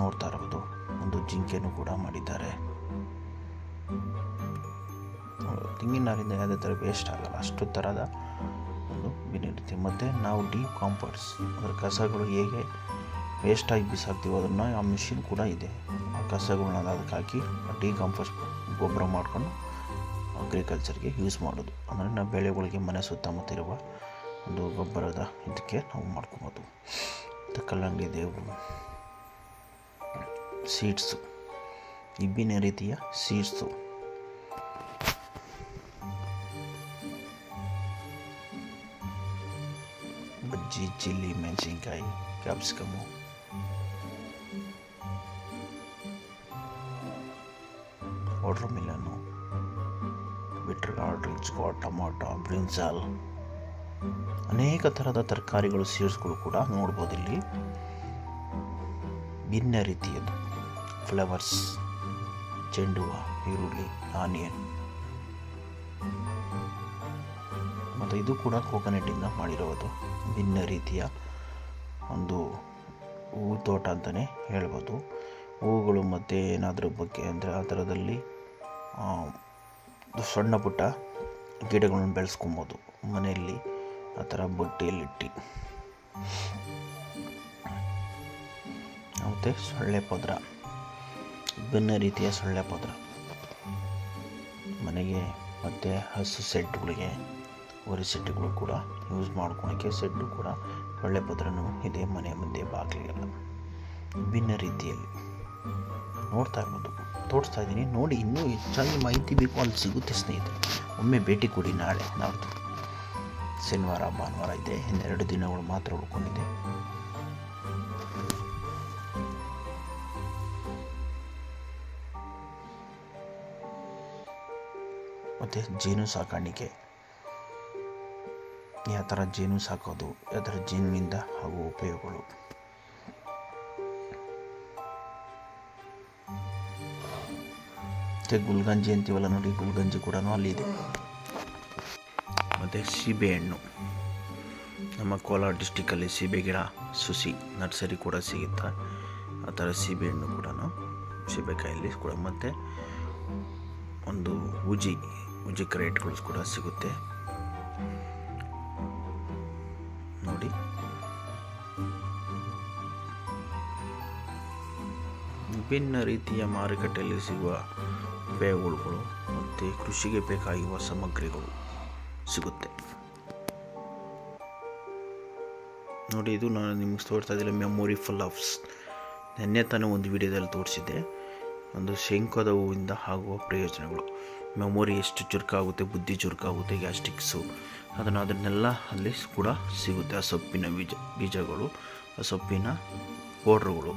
S1: ನೋಡ್ತಾ ಇರ್ಬೋದು. ಒಂದು ಜಿಂಕೆನೂ ಕೂಡ ಮಾಡಿದ್ದಾರೆ. ತೆಂಗಿನ ನಾರಿಂದ ಯಾವುದೇ ಥರ ವೇಸ್ಟ್ ಆಗಲ್ಲ, ಅಷ್ಟು ಥರದ ಒಂದು ಭಿನ್ನತೆ. ಮತ್ತು ನಾವು ಡಿಕಾಂಪೋಸ್ಟ್ ಅದರ ಕಸಗಳು ಹೇಗೆ ವೇಸ್ಟಾಗಿ ಬಿಸಾಕ್ತೀವೋ ಅದನ್ನು ಆ ಮಿಷಿನ್ ಕೂಡ ಇದೆ. ಆ ಕಸಗಳನ್ನ ಅದಕ್ಕೆ ಹಾಕಿ ಡಿಕಾಂಪೋಸ್ಟ್ ಗೊಬ್ಬರ ಮಾಡಿಕೊಂಡು ಅಗ್ರಿಕಲ್ಚರ್ಗೆ ಯೂಸ್ ಮಾಡೋದು. ಅಂದರೆ ನಾವು ಬೆಳೆಗಳಿಗೆ ಮನೆ ಸುತ್ತಮುತ್ತ ಇರುವ ಒಂದು ಗೊಬ್ಬರದ ಇದಕ್ಕೆ ನಾವು ಮಾಡ್ಕೊಬೋದು. ಮತ್ತು ಕಲ್ಲಂಗಡಿ ದೇವು ಸೀಡ್ಸು, ವಿಭಿನ್ನ ರೀತಿಯ ಸೀಡ್ಸು, ಬಜ್ಜಿ, ಚಿಲ್ಲಿ, ಮೆಣಸಿನ್ಕಾಯಿ, ಕ್ಯಾಪ್ಸಿಕಮು, ವಾಟರ್ ಮಿಲನ್ನು, ಬಿಟ್ರಗಾರ್ಡ್, ರಿಚ್ಗಾರ್ಡ್, ಟೊಮಾಟೊ, ಬ್ರಿಂಜಾಲ್, ಅನೇಕ ಥರದ ತರಕಾರಿಗಳು, ಸೀಡ್ಸ್ಗಳು ಕೂಡ ನೋಡ್ಬೋದು ಇಲ್ಲಿ. ಭಿನ್ನ ರೀತಿಯದು ಫ್ಲವರ್ಸ್, ಚೆಂಡು ಹೂವು, ಈರುಳ್ಳಿ, ಆನಿಯನ್. ಮತ್ತು ಇದು ಕೂಡ ಕೋಕೋನಟ್ಟಿಂದ ಮಾಡಿರೋದು ಭಿನ್ನ ರೀತಿಯ ಒಂದು ಹೂವು ತೋಟ ಅಂತಲೇ ಹೇಳ್ಬೋದು. ಹೂವುಗಳು ಮತ್ತು ಏನಾದರೂ ಬಗ್ಗೆ ಅಂದರೆ ಆ ಥರದಲ್ಲಿ ಸಣ್ಣ ಪುಟ್ಟ ಗಿಡಗಳನ್ನು ಬೆಳೆಸ್ಕೊಬೋದು ಮನೆಯಲ್ಲಿ, ಆ ಥರ ಬುಟ್ಟಿಯಲ್ಲಿಟ್ಟು. ಮತ್ತು ಸೊಳ್ಳೆ ಪದ್ರ, ವಿಭಿನ್ನ ರೀತಿಯ ಸೊಳ್ಳೆ ಪದ್ರ ಮನೆಗೆ, ಮತ್ತು ಹಸು ಸೆಡ್ಗಳಿಗೆ, ಹೊರ ಸೆಡ್ಗಳು ಕೂಡ ಯೂಸ್ ಮಾಡ್ಕೊಳಕ್ಕೆ ಸೆಡ್ಡು ಕೂಡ ಸೊಳ್ಳೆ ಪದ್ರನೂ ಇದೆ ಮನೆ ಮುಂದೆ ಬಾಗಿಲಿಗೆಲ್ಲ. ವಿಭಿನ್ನ ರೀತಿಯಲ್ಲಿ ನೋಡ್ತಾ ಇರ್ಬೋದು, ತೋರಿಸ್ತಾ ಇದ್ದೀನಿ ನೋಡಿ. ಇನ್ನೂ ಹೆಚ್ಚಾಗಿ ಮಾಹಿತಿ ಬೇಕು ಅಲ್ಲಿ ಸಿಗುತ್ತೆ ಸ್ನೇಹಿತರೆ. ಒಮ್ಮೆ ಭೇಟಿ ಕೊಡಿ. ನಾಳೆ ನಾಡ್ದು ಶನಿವಾರ ಭಾನುವಾರ ಇದೆ, ಇನ್ನೆರಡು ದಿನಗಳು ಮಾತ್ರ ಉಳ್ಕೊಂಡಿದೆ. ಮತ್ತು ಜೇನು ಸಾಕಾಣಿಕೆ, ಯಾವ ಥರ ಜೇನು ಸಾಕೋದು, ಅದರ ಜೇನಿನಿಂದ ಆಗುವ ಉಪಯೋಗಗಳು. ಮತ್ತು ಗುಲ್ಗಂಜಿ ಅಂತೀವಲ್ಲ ನೋಡಿ, ಗುಲ್ಗಂಜಿ ಕೂಡ ಅಲ್ಲಿದೆ. ಮತ್ತು ಸೀಬೆಹಣ್ಣು, ನಮ್ಮ ಕೋಲಾರ ಡಿಸ್ಟಿಕ್ಕಲ್ಲಿ ಸೀಬೆ ಗಿಡ ಸುಸಿ ನರ್ಸರಿ ಕೂಡ ಸಿಗುತ್ತೆ. ಆ ಥರ ಸೀಬೆಹಣ್ಣು ಕೂಡ, ಸೀಬೆಕಾಯಲ್ಲಿ ಕೂಡ. ಮತ್ತು ಒಂದು ಉಜಿ ಕ್ರೇಟ್ಗಳು ಕೂಡ ಸಿಗುತ್ತೆ ನೋಡಿ. ವಿಭಿನ್ನ ರೀತಿಯ ಮಾರುಕಟ್ಟೆಯಲ್ಲಿ ಸಿಗುವ ಉಪಯೋಗಗಳು ಮತ್ತು ಕೃಷಿಗೆ ಬೇಕಾಗಿರುವ ಸಾಮಗ್ರಿಗಳು ಸಿಗುತ್ತೆ ನೋಡಿ. ಇದು ನಾನು ನಿಮಗೆ ತೋರಿಸ್ತಾ ಇದ್ದಿಲ್ಲ ಮೆಮೊರಿ ಫುಲ್ ಆಫ್ಸ್. ನೆನ್ನೆ ತಾನೇ ಒಂದು ವಿಡಿಯೋದಲ್ಲಿ ತೋರಿಸಿದ್ದೆ, ಒಂದು ಶಂಖದ ಹೂವಿಂದ ಆಗುವ ಪ್ರಯೋಜನಗಳು. ಮೆಮೊರಿ ಎಷ್ಟು ಚುರುಕಾಗುತ್ತೆ, ಬುದ್ಧಿ ಚುರುಕಾಗುತ್ತೆ, ಗ್ಯಾಸ್ಟ್ರಿಕ್ಸು, ಅದನ್ನೆಲ್ಲ ಅಲ್ಲಿ ಕೂಡ ಸಿಗುತ್ತೆ. ಆ ಸೊಪ್ಪಿನ ಬೀಜಗಳು, ಆ ಸೊಪ್ಪಿನ ಪೌಡ್ರುಗಳು,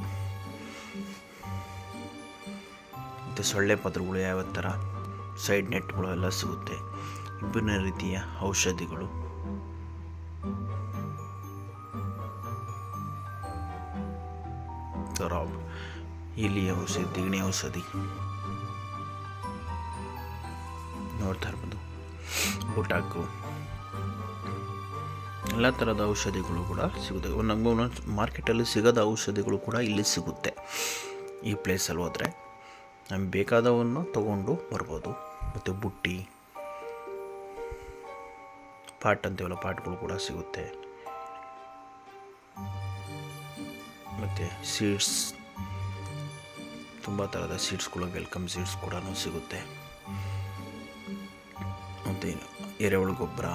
S1: ಮತ್ತು ಸೊಳ್ಳೆ ಪತ್ರಗಳು, ಯಾವ ಥರ ಸೈಡ್ ನೆಟ್ಗಳು ಎಲ್ಲ ಸಿಗುತ್ತೆ. ವಿಭಿನ್ನ ರೀತಿಯ ಔಷಧಿಗಳು, ಇಲಿ ಔಷಧಿ, ದಿಗಣಿ ಔಷಧಿ ನೋಡ್ತಾ ಇರ್ಬೋದು. ಬುಟಾಕು, ಎಲ್ಲ ಥರದ ಔಷಧಿಗಳು ಕೂಡ ಸಿಗುತ್ತೆ. ಒಂದೊಂದು ಮಾರ್ಕೆಟಲ್ಲಿ ಸಿಗೋದ ಔಷಧಿಗಳು ಕೂಡ ಇಲ್ಲಿ ಸಿಗುತ್ತೆ. ಈ ಪ್ಲೇಸಲ್ಲಿ ಹೋದರೆ ನಮ್ಗೆ ಬೇಕಾದವನ್ನು ತಗೊಂಡು ಬರ್ಬೋದು. ಮತ್ತು ಬುಟ್ಟಿ, ಪಾಟ್ ಅಂತೀವಲ್ಲ, ಪಾಟ್ಗಳು ಕೂಡ ಸಿಗುತ್ತೆ. ಮತ್ತು ಸೀಡ್ಸ್, ತುಂಬ ಥರದ ಸೀಡ್ಸ್ಗಳು, ವೆಲ್ಕಮ್ ಸೀಡ್ಸ್ ಕೂಡ ಸಿಗುತ್ತೆ. ಮತ್ತು ಎರೆಹುಳು ಗೊಬ್ಬರ,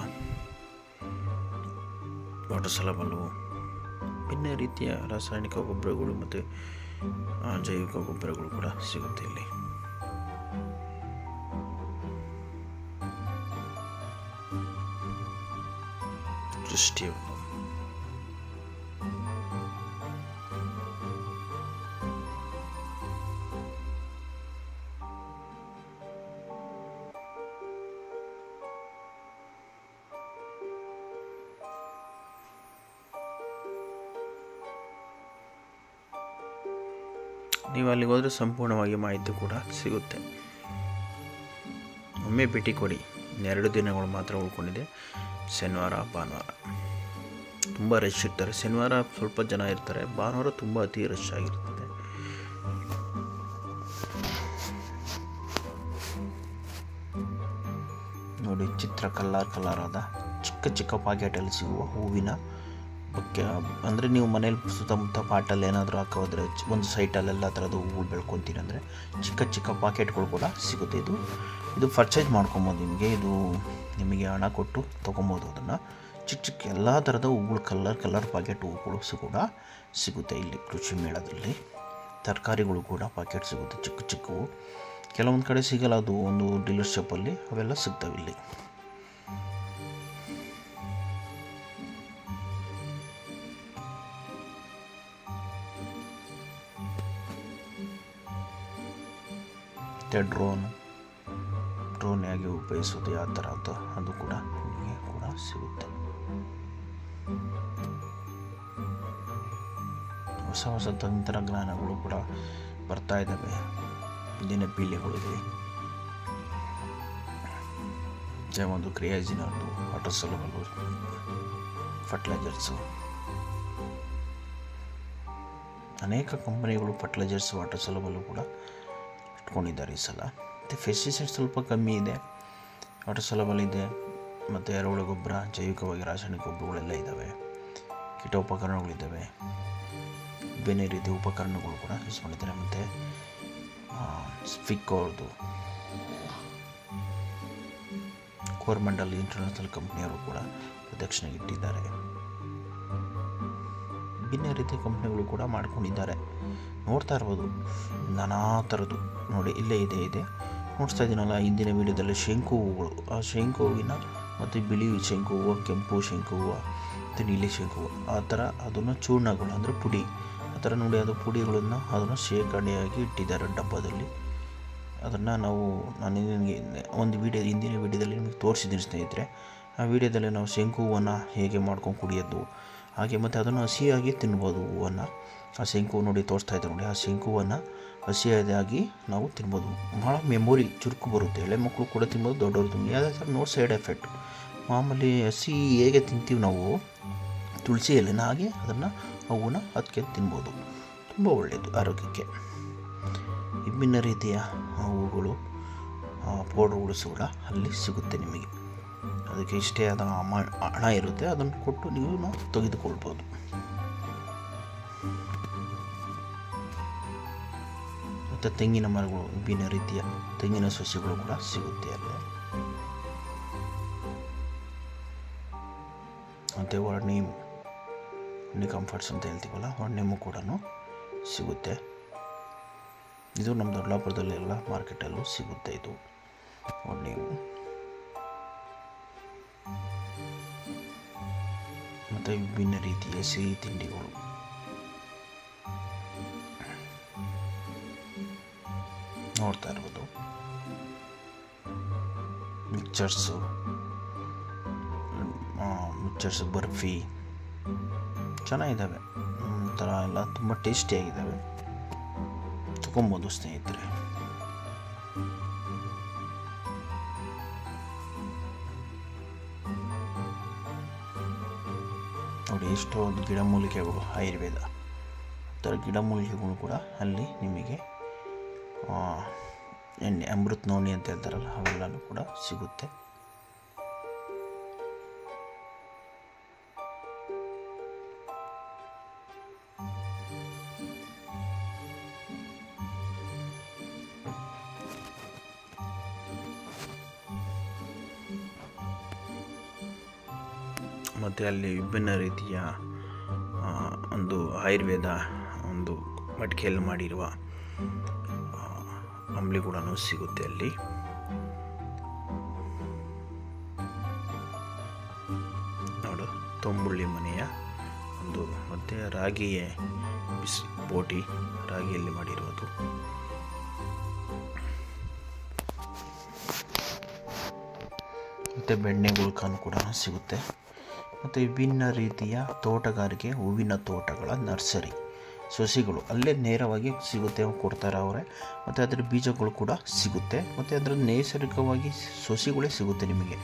S1: ವಾಟರ್ ಸಲಬಲು, ಭಿನ್ನ ರೀತಿಯ ರಾಸಾಯನಿಕ ಗೊಬ್ಬರಗಳು ಮತ್ತು ಜೈವಿಕ ಗೊಬ್ಬರಗಳು ಕೂಡ ಸಿಗುತ್ತೆ ಇಲ್ಲಿ. ಸೃಷ್ಟಿ. ನೀವು ಅಲ್ಲಿಗೆ ಹೋದರೆ ಸಂಪೂರ್ಣವಾಗಿ ಮಾಹಿತಿ ಕೂಡ ಸಿಗುತ್ತೆ. ಒಮ್ಮೆ ಭೇಟಿ ಕೊಡಿ. 2 ದಿನಗಳು ಮಾತ್ರ ಉಳ್ಕೊಂಡಿದೆ, ಶನಿವಾರ ಭಾನುವಾರ. ತುಂಬ ರಶ್ ಇರ್ತಾರೆ. ಶನಿವಾರ ಸ್ವಲ್ಪ ಜನ ಇರ್ತಾರೆ, ಭಾನುವಾರ ತುಂಬ ಅತಿ ರಶ್ ಆಗಿರ್ತದೆ. ನೋಡಿ, ಚಿತ್ರ ಕಲರ್ ಆದ ಚಿಕ್ಕ ಚಿಕ್ಕ ಪಾಕೆಟಲ್ಲಿ ಸಿಗುವ ಹೂವಿನ ಬೊಕ್ಕೆ. ಅಂದರೆ ನೀವು ಮನೇಲಿ ಸುತ್ತಮುತ್ತ ಪಾಟಲ್ಲಿ ಏನಾದರೂ ಹಾಕೋದ್ರೆ ಒಂದು ಸೈಟಲ್ಲಿ ಎಲ್ಲ ಥರದ್ದು ಹೂಗಳು ಬೆಳ್ಕೊತೀನಿ ಅಂದರೆ ಚಿಕ್ಕ ಚಿಕ್ಕ ಪಾಕೆಟ್ಗಳು ಕೂಡ ಸಿಗುತ್ತೆ. ಇದು ಪರ್ಚೇಸ್ ಮಾಡ್ಕೊಬೋದು. ಇದು ನಿಮಗೆ ಹಣ ಕೊಟ್ಟು ತೊಗೊಬೋದು. ಅದನ್ನು ಚಿಕ್ಕ ಎಲ್ಲ ಥರದ ಹೂಗಳು ಕಲರ್ ಪಾಕೆಟ್ ಹೂಗಳು ಕೂಡ ಸಿಗುತ್ತೆ ಇಲ್ಲಿ ಕೃಷಿ ಮೇಳದಲ್ಲಿ. ತರಕಾರಿಗಳು ಕೂಡ ಪಾಕೆಟ್ ಸಿಗುತ್ತೆ, ಚಿಕ್ಕವು. ಕೆಲವೊಂದು ಕಡೆ ಸಿಗಲ್ಲ, ಅದು ಒಂದು ಡೀಲರ್ಶಿಪ್ಪಲ್ಲಿ ಅವೆಲ್ಲ ಸಿಗ್ತವೆ ಇಲ್ಲಿ. ಮತ್ತು ಡ್ರೋನ್ ಹೇಗೆ ಉಪಯೋಗಿಸೋದು, ಯಾವ ಥರ ಅಂತ ಅದು ಕೂಡ ನಿಮಗೆ ಕೂಡ ಸಿಗುತ್ತೆ. ಹೊಸ ತಂತ್ರಜ್ಞಾನಗಳು ಕೂಡ ಬರ್ತಾ ಇದ್ದಾವೆ. ದಿನ ಪೀಳಿಗೆಗಳಿವೆ. ಒಂದು ಕ್ರಿಯಾಜಿನರ್ದು, ವಾಟರ್ ಸೊಲ್ಯೂಬಲ್ ಫರ್ಟಿಲೈಸರ್ಸು, ಅನೇಕ ಕಂಪನಿಗಳು ಫರ್ಟಿಲೈಸರ್ಸ್ ವಾಟರ್ ಸೊಲ್ಯೂಬಲ್ ಕೂಡ ಇಟ್ಕೊಂಡಿದ್ದಾರೆ ಈ ಸಲ. ಮತ್ತು ಪೆಸ್ಟಿಸೈಡ್ ಸ್ವಲ್ಪ ಕಮ್ಮಿ ಇದೆ, ವಾಟರ್ ಸೊಲ್ಯೂಬಲ್ ಇದೆ. ಮತ್ತು ಎರೆಹುಳ ಗೊಬ್ಬರ, ಜೈವಿಕವಾಗಿ ರಾಸಾಯನಿಕ ಗೊಬ್ಬರಗಳೆಲ್ಲ ಇದ್ದಾವೆ. ಕೀಟೋಪಕರಣಗಳಿದ್ದಾವೆ, ಬೇರೆ ರೀತಿಯ ಉಪಕರಣಗಳು ಕೂಡ ಯೂಸ್ ಮಾಡಿದ್ದಾರೆ. ಮತ್ತು ಸ್ಪಿಕ್ ಅವ್ರದ್ದು, ಕೋರ್ಮಂಡಲ್ ಇಂಟರ್ನ್ಯಾಷನಲ್ ಕಂಪ್ನಿಯವರು ಕೂಡ ಪ್ರದಕ್ಷಿಣೆಗೆ ಇಟ್ಟಿದ್ದಾರೆ. ಭಿನ್ನ ರೀತಿಯ ಕಂಪ್ನಿಗಳು ಕೂಡ ಮಾಡ್ಕೊಂಡಿದ್ದಾರೆ. ನೋಡ್ತಾ ಇರ್ಬೋದು ನಾನಾ ಥರದ್ದು. ನೋಡಿ, ಇಲ್ಲೇ ಇದೆ ನೋಡ್ತಾ ಇದ್ದೀನಲ್ಲ, ಹಿಂದಿನ ವೀಡಿಯೋದಲ್ಲಿ ಶಂಕು ಹೂವುಗಳು. ಆ ಶಂಕು ಹೂವಿನ ಮತ್ತು ಬಿಳಿ ಶಂಕು ಹೂವು, ಕೆಂಪು ಶಂಕು ಹೂವು ಮತ್ತು ನೀಲಿ ಶಂಕು ಹೂವು, ಆ ಥರ ಅದನ್ನು ಚೂರ್ಣಗಳು ಅಂದರೆ ಪುಡಿ, ಆ ಥರ ನೋಡಿ, ಅದು ಪುಡಿಗಳನ್ನು ಅದನ್ನು ಶೇಖರಣೆಯಾಗಿ ಇಟ್ಟಿದ್ದಾರೆ ಡಬ್ಬದಲ್ಲಿ. ಅದನ್ನು ನಾನು ನಿಮಗೆ ಒಂದು ಹಿಂದಿನ ವೀಡಿಯೋದಲ್ಲಿ ನಿಮಗೆ ತೋರಿಸಿದ್ದೀನಿ ಸ್ನೇಹಿತರೆ. ಆ ವಿಡಿಯೋದಲ್ಲಿ ನಾವು ಶಂಕು ಹೂವನ್ನು ಹೇಗೆ ಮಾಡ್ಕೊಂಡು ಕುಡಿಯೋದು, ಹಾಗೆ ಮತ್ತು ಅದನ್ನು ಹಸಿಯಾಗಿ ತಿನ್ಬೋದು. ಹೂವನ್ನು, ಆ ಶಂಕು ನೋಡಿ ತೋರಿಸ್ತಾ ಇದ್ದೆ ನೋಡಿ, ಆ ಶಂಕು ಹೂವನ್ನು ಹಸಿಯಾಗಿ ನಾವು ತಿನ್ಬೋದು. ಭಾಳ ಮೆಮೊರಿ ಚುರುಕು ಬರುತ್ತೆ. ಎಳೆ ಮಕ್ಕಳು ಕೂಡ ತಿನ್ಬೋದು, ದೊಡ್ಡವರು ತಿನ್ಬೋದು. ಯಾವುದೇ ಥರ ನೋ ಸೈಡ್ ಎಫೆಕ್ಟ್. ಮಾಮೂಲಿ ಹಸಿ ಹೇಗೆ ತಿಂತೀವಿ ನಾವು ತುಳಸಿ ಎಲೆನ, ಹಾಗೆ ಅದನ್ನು ಹೂವನ್ನು ಅದಕ್ಕೆ ತಿನ್ಬೋದು. ತುಂಬ ಒಳ್ಳೆಯದು ಆರೋಗ್ಯಕ್ಕೆ. ವಿಭಿನ್ನ ರೀತಿಯ ಹೂವುಗಳು, ಪೌಡ್ರುಗಳು ಕೂಡ ಅಲ್ಲಿ ಸಿಗುತ್ತೆ ನಿಮಗೆ. ಅದಕ್ಕೆ ಇಷ್ಟೇ ಆದ ಹಣ ಇರುತ್ತೆ, ಅದನ್ನು ಕೊಟ್ಟು ನೀವು ತೆಗೆದುಕೊಳ್ಬೋದು. ಮತ್ತು ತೆಂಗಿನ ಮರಗಳು, ವಿಭಿನ್ನ ರೀತಿಯ ತೆಂಗಿನ ಸಸ್ಯಗಳು ಕೂಡ ಸಿಗುತ್ತೆ ಅಲ್ಲೇ. ಮತ್ತು ಹೊಣ್ಣೆ ಕಂಫರ್ಟ್ಸ್ ಅಂತ ಹೇಳ್ತೀವಲ್ಲ, ಹೊಣ್ಣೆಮು ಕೂಡ ಸಿಗುತ್ತೆ. ಇದು ನಮ್ಮ ದೊಡ್ಡಬಳ್ಳಾಪುರದಲ್ಲಿ ಎಲ್ಲ ಮಾರ್ಕೆಟಲ್ಲೂ ಸಿಗುತ್ತೆ. ಇದು ಹೊಣ್ಣೆಮು. ಮತ್ತು ವಿಭಿನ್ನ ರೀತಿಯ ಸಿಹಿ ತಿಂಡಿಗಳು, ನೋಡ್ತಾ ಇರ್ಬೋದು. ಮಿಕ್ಚರ್ಸು, ಬರ್ಫಿ ಚೆನ್ನಾಗಿದ್ದಾವೆ. ಒಂಥರ ಎಲ್ಲ ತುಂಬ ಟೇಸ್ಟಿಯಾಗಿದ್ದಾವೆ, ತಗೊಬೋದು ಸ್ನೇಹಿತರೆ. ನೋಡಿ, ಎಷ್ಟೊಂದು ಗಿಡಮೂಲಿಕೆಗಳು, ಆಯುರ್ವೇದ ಥರ ಗಿಡಮೂಲಿಕೆಗಳು ಕೂಡ ಅಲ್ಲಿ ನಿಮಗೆ ಎಣ್ಣೆ, ಅಮೃತ ನೋಣಿ ಅಂತ ಹೇಳ್ತಾರಲ್ಲ, ಅವೆಲ್ಲನೂ ಕೂಡ ಸಿಗುತ್ತೆ. ಮತ್ತು ಅಲ್ಲಿ ವಿಭಿನ್ನ ರೀತಿಯ ಒಂದು ಆಯುರ್ವೇದ ಒಂದು ಮಡಿಕೆಯಲ್ಲಿ ಮಾಡಿರುವ ಅಂಬ್ಲಿ ಕೂಡ ಸಿಗುತ್ತೆ ಅಲ್ಲಿ. ನೋಡು, ತಂಬುಳಿ ಮನೆಯ ಒಂದು ಮತ್ತು ರಾಗಿಯ ಬೋಟಿ, ರಾಗಿಯಲ್ಲಿ ಮಾಡಿರೋದು. ಮತ್ತು ಬೆಣ್ಣೆ ಗುಳ್ಕಾನು ಕೂಡ ಸಿಗುತ್ತೆ. ಮತ್ತು ವಿಭಿನ್ನ ರೀತಿಯ ತೋಟಗಾರಿಕೆ, ಹೂವಿನ ತೋಟಗಳ ನರ್ಸರಿ ಸಸಿಗಳು ಅಲ್ಲೇ ನೇರವಾಗಿ ಸಿಗುತ್ತೆ, ಕೊಡ್ತಾರೆ ಅವರೇ. ಮತ್ತು ಅದರ ಬೀಜಗಳು ಕೂಡ ಸಿಗುತ್ತೆ. ಮತ್ತು ಅದರ ನೈಸರ್ಗಿಕವಾಗಿ ಸಸಿಗಳೇ ಸಿಗುತ್ತೆ ನಿಮಗೆ.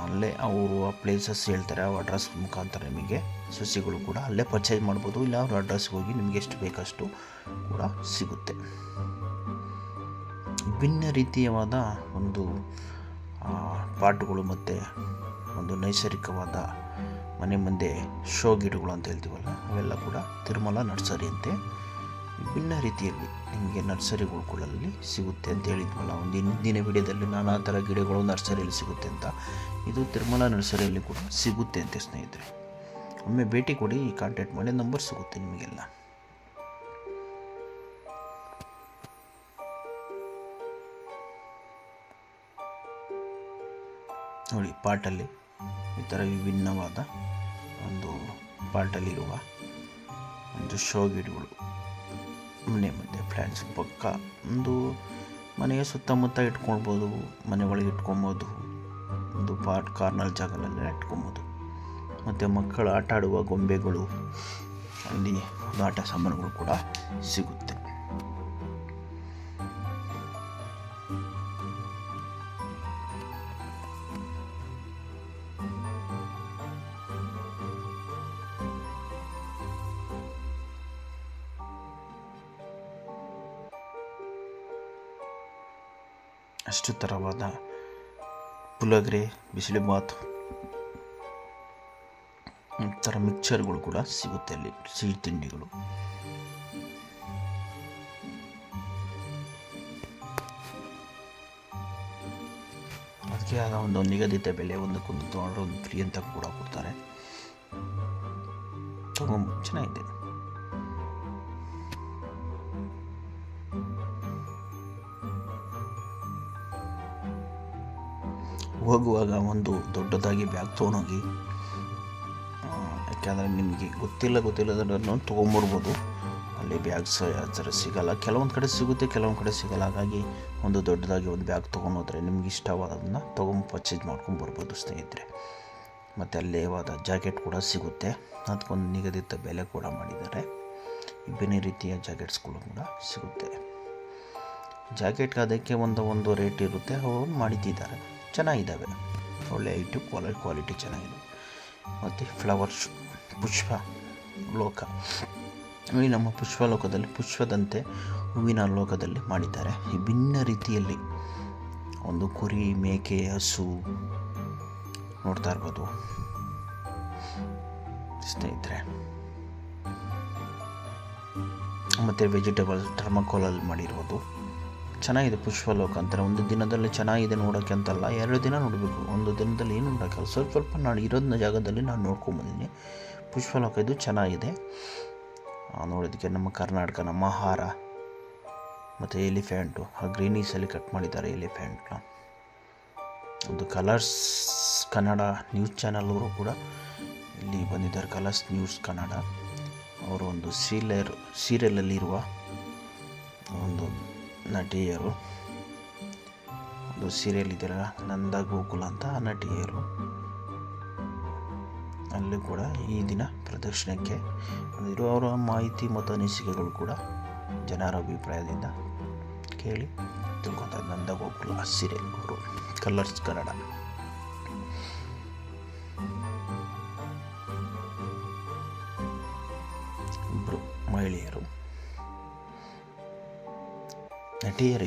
S1: ಅಲ್ಲೇ ಅವರು ಆ ಪ್ಲೇಸಸ್ ಹೇಳ್ತಾರೆ, ಆ ಅಡ್ರೆಸ್ ಮುಖಾಂತರ ನಿಮಗೆ ಸಸಿಗಳು ಕೂಡ ಅಲ್ಲೇ ಪರ್ಚೇಸ್ ಮಾಡ್ಬೋದು. ಇಲ್ಲ ಅವ್ರ ಅಡ್ರೆಸ್ಗೆ ಹೋಗಿ ನಿಮಗೆ ಎಷ್ಟು ಬೇಕಷ್ಟು ಕೂಡ ಸಿಗುತ್ತೆ. ವಿಭಿನ್ನ ರೀತಿಯವಾದ ಒಂದು ಪಾಟ್ಗಳು ಮತ್ತು ಒಂದು ನೈಸರ್ಗಿಕವಾದ ಮನೆ ಮುಂದೆ ಶೋ ಗಿಡಗಳು ಅಂತ ಹೇಳ್ತೀವಲ್ಲ, ಅವೆಲ್ಲ ಕೂಡ ತಿರುಮಲ ನರ್ಸರಿ ಅಂತೆ. ವಿಭಿನ್ನ ರೀತಿಯಲ್ಲಿ ನಿಮಗೆ ನರ್ಸರಿಗಳಲ್ಲಿ ಸಿಗುತ್ತೆ ಅಂತ ಹೇಳಿದ್ವಲ್ಲ ಒಂದು ಹಿಂದಿನ ವಿಡಿಯೋದಲ್ಲಿ, ನಾನಾ ಥರ ಗಿಡಗಳು ನರ್ಸರಿಯಲ್ಲಿ ಸಿಗುತ್ತೆ ಅಂತ. ಇದು ತಿರುಮಲ ನರ್ಸರಿಯಲ್ಲಿ ಕೂಡ ಸಿಗುತ್ತೆ ಅಂತೆ ಸ್ನೇಹಿತರೆ. ಒಮ್ಮೆ ಭೇಟಿ ಕೊಡಿ, ಕಾಂಟ್ಯಾಕ್ಟ್ ಮಾಡಿ, ನಂಬರ್ ಸಿಗುತ್ತೆ ನಿಮಗೆಲ್ಲ. ನೋಡಿ, ಪಾಟಲ್ಲಿ ಈ ಥರ ವಿಭಿನ್ನವಾದ ಒಂದು ಪಾಟಲ್ಲಿರುವ ಒಂದು ಶೋ ಗಿಡಗಳು ಮನೆ ಮಧ್ಯೆ ಪ್ಲ್ಯಾಂಟ್ಸ್ ಪಕ್ಕ ಒಂದು ಮನೆಯ ಸುತ್ತಮುತ್ತ ಇಟ್ಕೊಳ್ಬೋದು, ಮನೆ ಒಳಗೆ ಇಟ್ಕೊಬೋದು, ಒಂದು ಕಾರ್ನರ್ ಜಾಗದಲ್ಲೆಲ್ಲ ಇಟ್ಕೊಬೋದು. ಮತ್ತು ಮಕ್ಕಳು ಆಟ ಆಡುವ ಗೊಂಬೆಗಳು, ಅಲ್ಲಿ ಒಂದು ಆಟ ಸಾಮಾನುಗಳು ಕೂಡ ಸಿಗುತ್ತೆ. ಅಷ್ಟು ಥರವಾದ ಪುಳಿಯೋಗರೆ, ಬಿಸಿಬೇಳೆಬಾತ್ ಥರ ಮಿಕ್ಚರ್ಗಳು ಕೂಡ ಸಿಗುತ್ತೆ ಅಲ್ಲಿ, ಸಿಹಿ ತಿಂಡಿಗಳು. ಅದಕ್ಕೆ ಆದ ಒಂದು ನಿಗದಿತ ಬೆಲೆ, ಒಂದಕ್ಕೊಂದು ತೊಗೊಂಡ್ರೆ ಒಂದು ಫ್ರೀ ಅಂತ ಕೂಡ ಕೊಡ್ತಾರೆ. ಚೆನ್ನಾಗಿದೆ. ಹೋಗುವಾಗ ಒಂದು ದೊಡ್ಡದಾಗಿ ಬ್ಯಾಗ್ ತೊಗೊಂಡೋಗಿ, ಯಾಕೆಂದರೆ ನಿಮಗೆ ಗೊತ್ತಿಲ್ಲದನ್ನು ತೊಗೊಂಬರ್ಬೋದು. ಅಲ್ಲಿ ಬ್ಯಾಗ್ಸ್ ಆ ಥರ ಸಿಗೋಲ್ಲ, ಕೆಲವೊಂದು ಕಡೆ ಸಿಗುತ್ತೆ, ಕೆಲವೊಂದು ಕಡೆ ಸಿಗೋಲ್ಲ. ಹಾಗಾಗಿ ಒಂದು ದೊಡ್ಡದಾಗಿ ಒಂದು ಬ್ಯಾಗ್ ತೊಗೊಂಡೋದ್ರೆ ನಿಮ್ಗೆ ಇಷ್ಟವಾದದನ್ನು ಪರ್ಚೇಸ್ ಮಾಡ್ಕೊಂಬರ್ಬೋದು ಸ್ನೇಹಿತರೆ. ಮತ್ತು ಅಲ್ಲೇವಾದ ಜಾಕೆಟ್ ಕೂಡ ಸಿಗುತ್ತೆ, ಅದಕ್ಕೊಂದು ನಿಗದಿತ ಬೆಲೆ ಕೂಡ ಮಾಡಿದ್ದಾರೆ. ವಿಭಿನ್ನ ರೀತಿಯ ಜಾಕೆಟ್ಸ್ಗಳು ಕೂಡ ಸಿಗುತ್ತೆ. ಜಾಕೆಟ್ಗೆ ಅದಕ್ಕೆ ಒಂದು ರೇಟ್ ಇರುತ್ತೆ, ಅವರು ಮಾಡಿದ್ದಾರೆ. ಚೆನ್ನಾಗಿದ್ದಾವೆ, ಒಳ್ಳೆ ಐಟು, ಕ್ವಾಲಿಟಿ ಚೆನ್ನಾಗಿದೆ. ಮತ್ತು ಫ್ಲವರ್ಸ್, ಪುಷ್ಪ ಲೋಕ, ಈ ನಮ್ಮ ಪುಷ್ಪಲೋಕದಲ್ಲಿ ಪುಷ್ಪದಂತೆ ಹೂವಿನ ಲೋಕದಲ್ಲಿ ಮಾಡಿದ್ದಾರೆ. ವಿಭಿನ್ನ ರೀತಿಯಲ್ಲಿ ಒಂದು ಕುರಿ, ಮೇಕೆ, ಹಸು ನೋಡ್ತಾ ಇರ್ಬೋದು ಸ್ನೇಹಿತರೆ. ಮತ್ತು ವೆಜಿಟೇಬಲ್ ಥರ್ಮಕೋಲಲ್ಲಿ ಮಾಡಿರೋದು ಚೆನ್ನಾಗಿದೆ. ಪುಷ್ಪಲೋಕ ಅಂತಾರೆ. ಒಂದು ದಿನದಲ್ಲಿ ಚೆನ್ನಾಗಿದೆ ನೋಡೋಕ್ಕೆ ಅಂತಲ್ಲ, 2 ದಿನ ನೋಡಬೇಕು. ಒಂದು ದಿನದಲ್ಲಿ ಏನು ನೋಡೋಕ್ಕಲ್ಲ, ಸ್ವಲ್ಪ ನಾನು ಇರೋದನ್ನ ಜಾಗದಲ್ಲಿ ನಾನು ನೋಡ್ಕೊಂಬಂದಿದ್ದೀನಿ. ಪುಷ್ಪಲೋಕ ಇದು ಚೆನ್ನಾಗಿದೆ ನೋಡೋದಕ್ಕೆ. ನಮ್ಮ ಕರ್ನಾಟಕ, ನಮ್ಮ ಆಹಾರ. ಮತ್ತು ಎಲಿಫೆಂಟು, ಆ ಗ್ರೀನೀಸಲ್ಲಿ ಕಟ್ ಮಾಡಿದ್ದಾರೆ ಎಲಿಫೆಂಟ್ನ. ಒಂದು ಕಲರ್ಸ್ ಕನ್ನಡ ನ್ಯೂಸ್ ಚಾನಲ್ ಅವರು ಕೂಡ ಇಲ್ಲಿ ಬಂದಿದ್ದಾರೆ. ಕಲರ್ಸ್ ನ್ಯೂಸ್ ಕನ್ನಡ ಅವರು ಒಂದು ಸೀರಿಯಲಲ್ಲಿರುವ ಒಂದು ನಟಿಯರು, ಒಂದು ಸೀರಿಯಲ್ ಇದರ ನಂದ ಗೋಕುಲ ಅಂತ ನಟಿಯರು, ಅಲ್ಲಿ ಕೂಡ ಈ ದಿನ ಪ್ರದರ್ಶನಕ್ಕೆ ಬಂದಿರುವ ಅವರ ಮಾಹಿತಿ ಮತ್ತು ಅನಿಸಿಕೆಗಳು ಕೂಡ ಜನರ ಅಭಿಪ್ರಾಯದಿಂದ ಕೇಳಿ ತಿಳ್ಕೊತಾರೆ. ನಂದ ಗೋಕುಲ ಸೀರಿಯಲ್ ಅವರು, ಕಲರ್ಸ್ ಕನ್ನಡ. ಇಬ್ಬರು ಮಹಿಳೆಯರು,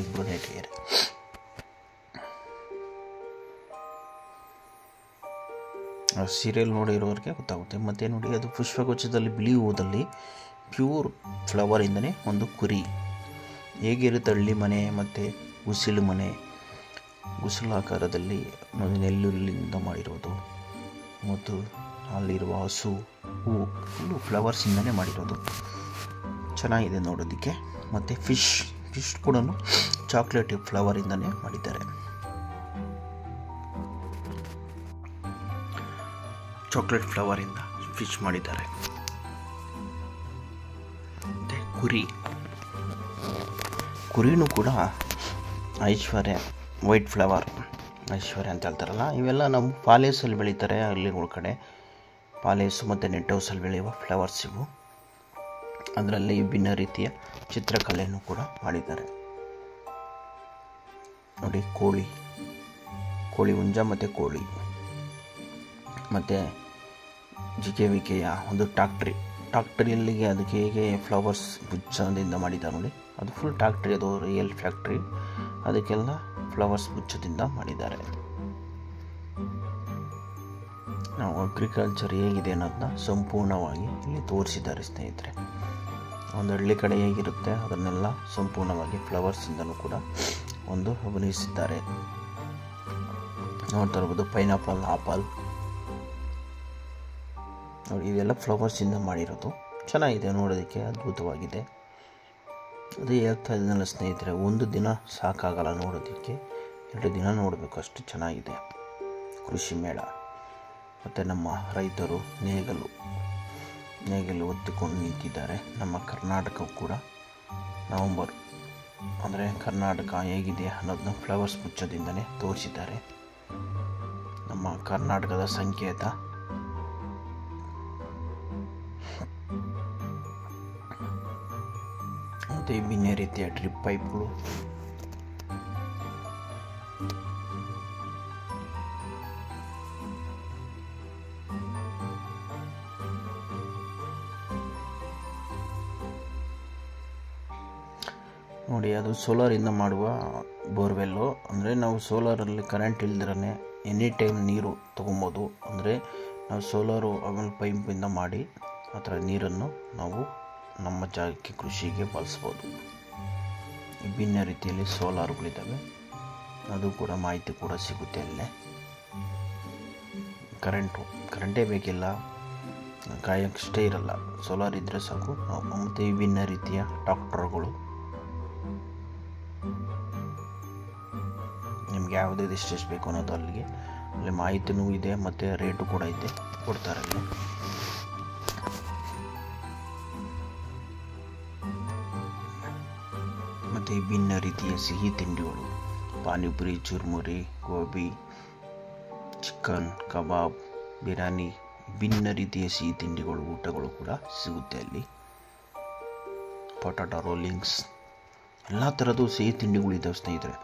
S1: ಇಬ್ಬರು ನಟಿಯರು. ಆ ಸೀರಿಯಲ್ ನೋಡಿರೋರಿಗೆ ಗೊತ್ತಾಗುತ್ತೆ. ಮತ್ತು ನೋಡಿ, ಅದು ಪುಷ್ಪಗುಚ್ಛದಲ್ಲಿ ಬಿಳಿ ಹೂದಲ್ಲಿ ಪ್ಯೂರ್ ಫ್ಲವರಿಂದನೇ ಒಂದು ಕುರಿ ಹೇಗಿರುತ್ತೆ, ಹಳ್ಳಿ ಮನೆ ಮತ್ತು ಗುಸಿಲು ಮನೆ, ಗುಸಿಲು ಆಕಾರದಲ್ಲಿ ನೆಲ್ಲುಲ್ಲಿಂದ ಮಾಡಿರೋದು. ಮತ್ತು ಅಲ್ಲಿರುವ ಹಸು, ಹೂವು ಫುಲ್ಲು ಫ್ಲವರ್ಸಿಂದನೇ ಮಾಡಿರೋದು. ಚೆನ್ನಾಗಿದೆ ನೋಡೋದಕ್ಕೆ. ಮತ್ತು ಫಿಶ್ ಕೂಡ ಚಾಕ್ಲೇಟ್ ಫ್ಲವರಿಂದನೇ ಮಾಡಿದ್ದಾರೆ. ಚಾಕ್ಲೇಟ್ ಫ್ಲವರಿಂದ ಫಿಶ್ ಮಾಡಿದ್ದಾರೆ. ಮತ್ತು ಕುರಿನೂ ಕೂಡ ಐಶ್ವರ್ಯ ವೈಟ್ ಫ್ಲವರ್ ಐಶ್ವರ್ಯ ಅಂತ ಹೇಳ್ತಾರಲ್ಲ, ಇವೆಲ್ಲ ನಮ್ಮ ಪಾಲೇಸಲ್ಲಿ ಬೆಳೀತಾರೆ. ಹಳ್ಳಿಗಳ ಕಡೆ ಪಾಲೇಸು ಮತ್ತು ನೆಟ್ ಹೌಸಲ್ಲಿ ಬೆಳೆಯುವ ಫ್ಲವರ್ಸ್ ಇವು. ಅದರಲ್ಲಿ ವಿಭಿನ್ನ ರೀತಿಯ ಚಿತ್ರಕಲೆಯನ್ನು ಕೂಡ ಮಾಡಿದ್ದಾರೆ. ನೋಡಿ, ಕೋಳಿ ಹುಂಜ ಮತ್ತು ಕೋಳಿ ಮತ್ತು ಜಿಕೆವಿಕೆಯ ಒಂದು ಟ್ಯಾಕ್ಟ್ರಿಯಲ್ಲಿಗೆ ಅದಕ್ಕೆ ಹೇಗೆ ಫ್ಲವರ್ಸ್ ಗುಚ್ಛದಿಂದ ಮಾಡಿದ್ದಾರೆ ನೋಡಿ, ಅದು ಫುಲ್ ಟ್ಯಾಕ್ಟ್ರಿ, ಅದು ರಿಯಲ್ ಫ್ಯಾಕ್ಟ್ರಿ. ಅದಕ್ಕೆಲ್ಲ ಫ್ಲವರ್ಸ್ ಗುಚ್ಛದಿಂದ ಮಾಡಿದ್ದಾರೆ. ನಾವು ಅಗ್ರಿಕಲ್ಚರ್ ಹೇಗಿದೆ ಅನ್ನೋದನ್ನ ಸಂಪೂರ್ಣವಾಗಿ ಇಲ್ಲಿ ತೋರಿಸಿದ್ದಾರೆ ಸ್ನೇಹಿತರೆ. ಒಂದು ಹಳ್ಳಿ ಕಡೆ ಹೇಗಿರುತ್ತೆ ಅದನ್ನೆಲ್ಲ ಸಂಪೂರ್ಣವಾಗಿ ಫ್ಲವರ್ಸಿಂದಲೂ ಕೂಡ ಒಂದು ಅಭಿನಯಿಸಿದ್ದಾರೆ. ನೋಡ್ತಾ ಇರ್ಬೋದು ಪೈನಾಪಲ್, ಆಪಲ್ ನೋಡಿ, ಇದೆಲ್ಲ ಫ್ಲವರ್ಸಿಂದ ಮಾಡಿರೋದು. ಚೆನ್ನಾಗಿದೆ, ನೋಡೋದಕ್ಕೆ ಅದ್ಭುತವಾಗಿದೆ. ಅದೇ ಹೇಳ್ತಾ ಇದ್ದೀನಲ್ಲ ಸ್ನೇಹಿತರೆ, ಒಂದು ದಿನ ಸಾಕಾಗಲ್ಲ ನೋಡೋದಕ್ಕೆ, 2 ದಿನ ನೋಡಬೇಕು, ಅಷ್ಟು ಚೆನ್ನಾಗಿದೆ ಕೃಷಿ ಮೇಳ. ಮತ್ತು ನಮ್ಮ ರೈತರು ನೇಗಲು ಒತ್ತಿಕೊಂಡು ನಿಂತಿದ್ದಾರೆ. ನಮ್ಮ ಕರ್ನಾಟಕ ಕೂಡ ನವಂಬರ್ ಅಂದರೆ ಕರ್ನಾಟಕ ಹೇಗಿದೆ ಅನ್ನೋದನ್ನ ಫ್ಲವರ್ಸ್ ಗುಚ್ಛದಿಂದಲೇ ತೋರಿಸಿದ್ದಾರೆ. ನಮ್ಮ ಕರ್ನಾಟಕದ ಸಂಕೇತ. ಮತ್ತು ವಿಭಿನ್ನ ರೀತಿಯ ಡ್ರಿಪ್ ಪೈಪ್ಗಳು, ನೋಡಿ ಅದು ಸೋಲಾರಿಂದ ಮಾಡುವ ಬೋರ್ವೆಲ್ಲು. ಅಂದರೆ ನಾವು ಸೋಲಾರಲ್ಲಿ ಕರೆಂಟ್ ಇಲ್ದಿರೇ ಎನಿ ಟೈಮ್ ನೀರು ತೊಗೊಬೋದು. ಅಂದರೆ ನಾವು ಸೋಲಾರು ಆಮೇಲೆ ಪೈಪಿಂದ ಮಾಡಿ ಆ ಥರ ನೀರನ್ನು ನಾವು ನಮ್ಮ ಜಾಗಕ್ಕೆ ಕೃಷಿಗೆ ಬಳಸ್ಬೋದು. ವಿಭಿನ್ನ ರೀತಿಯಲ್ಲಿ ಸೋಲಾರುಗಳಿದ್ದಾವೆ, ಅದು ಕೂಡ ಮಾಹಿತಿ ಕೂಡ ಸಿಗುತ್ತೆ ಅಲ್ಲೇ. ಕರೆಂಟೇ ಬೇಕಿಲ್ಲ, ಕಾಯಕ್ಕಷ್ಟೇ ಇರಲ್ಲ, ಸೋಲಾರ್ ಇದ್ದರೆ ಸಾಕು. ಮತ್ತು ವಿಭಿನ್ನ ರೀತಿಯ ಟ್ರಾಕ್ಟರ್ಗಳು, ನಿಮ್ಗೆ ಯಾವುದೇ ಎಷ್ಟು ಬೇಕು ಅನ್ನೋದು ಅಲ್ಲಿ ಮಾಹಿತಿನೂ ಇದೆ, ಮತ್ತು ರೇಟು ಕೂಡ ಇದೆ, ಕೊಡ್ತಾರೆ ಅಲ್ಲಿ. ಮತ್ತು ವಿಭಿನ್ನ ರೀತಿಯ ಸಿಹಿ ತಿಂಡಿಗಳು, ಪಾನಿಪುರಿ, ಚುರ್ಮುರಿ, ಗೋಬಿ, ಚಿಕನ್, ಕಬಾಬ್, ಬಿರಿಯಾನಿ, ವಿಭಿನ್ನ ರೀತಿಯ ಸಿಹಿ ತಿಂಡಿಗಳು, ಊಟಗಳು ಕೂಡ ಸಿಗುತ್ತೆ ಅಲ್ಲಿ. ಪೊಟಾಟೊ ರೋಲಿಂಗ್ಸ್, ಎಲ್ಲ ಥರದ್ದು ಸಿಹಿ ತಿಂಡಿಗಳಿದ್ದಾವೆ ಸ್ನೇಹಿತರೆ.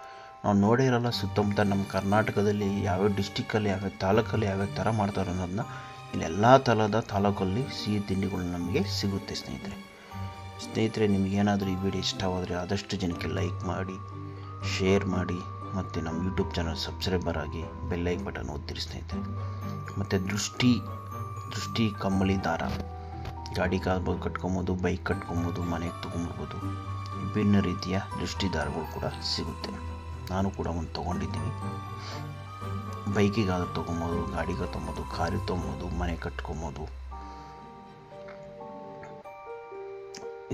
S1: ನಾವು ನೋಡೇ ಇರಲ್ಲ ಸುತ್ತಮುತ್ತ ನಮ್ಮ ಕರ್ನಾಟಕದಲ್ಲಿ ಯಾವ್ಯಾವ ಡಿಸ್ಟಿಕ್ಕಲ್ಲಿ, ಯಾವ್ಯಾವ ತಾಲೂಕಲ್ಲಿ ಯಾವ್ಯಾವ ಥರ ಮಾಡ್ತಾರೆ ಅನ್ನೋದನ್ನ ಇಲ್ಲಿ ಎಲ್ಲ ಥರದ ತಾಲೂಕಲ್ಲಿ ಸಿಹಿ ತಿಂಡಿಗಳು ನಮಗೆ ಸಿಗುತ್ತೆ ಸ್ನೇಹಿತರೆ. ನಿಮಗೇನಾದರೂ ಈ ವಿಡಿಯೋ ಇಷ್ಟವಾದರೆ ಆದಷ್ಟು ಜನಕ್ಕೆ ಲೈಕ್ ಮಾಡಿ, ಶೇರ್ ಮಾಡಿ, ಮತ್ತು ನಮ್ಮ ಯೂಟ್ಯೂಬ್ ಚಾನಲ್ ಸಬ್ಸ್ಕ್ರೈಬರ್ ಆಗಿ ಬೆಲ್ಲೈಕ್ ಬಟನ್ ಒತ್ತಿರಿ ಸ್ನೇಹಿತರೆ. ಮತ್ತು ದೃಷ್ಟಿ ಕಮ್ಮಲಿ ದಾರ, ಗಾಡಿ ಕಟ್ಕೊಬೋದು, ಬೈಕ್ ಕಟ್ಕೊಬೋದು, ಮನೆಗೆ ತೊಗೊಂಡ್ಬೋದು. ವಿಭಿನ್ನ ರೀತಿಯ ದೃಷ್ಟಿ ದಾರಗಳು ಕೂಡ ಸಿಗುತ್ತೆ. ನಾನು ಕೂಡ ಒಂದು ತೊಗೊಂಡಿದ್ದೀನಿ. ಬೈಕಿಗಾದ್ರೂ ತೊಗೊಬೋದು, ಗಾಡಿಗೆ ತೊಗೊಬೋದು, ಕಾರಿಗೆ ತೊಗೊಬೋದು, ಮನೆ ಕಟ್ಕೊಬೋದು.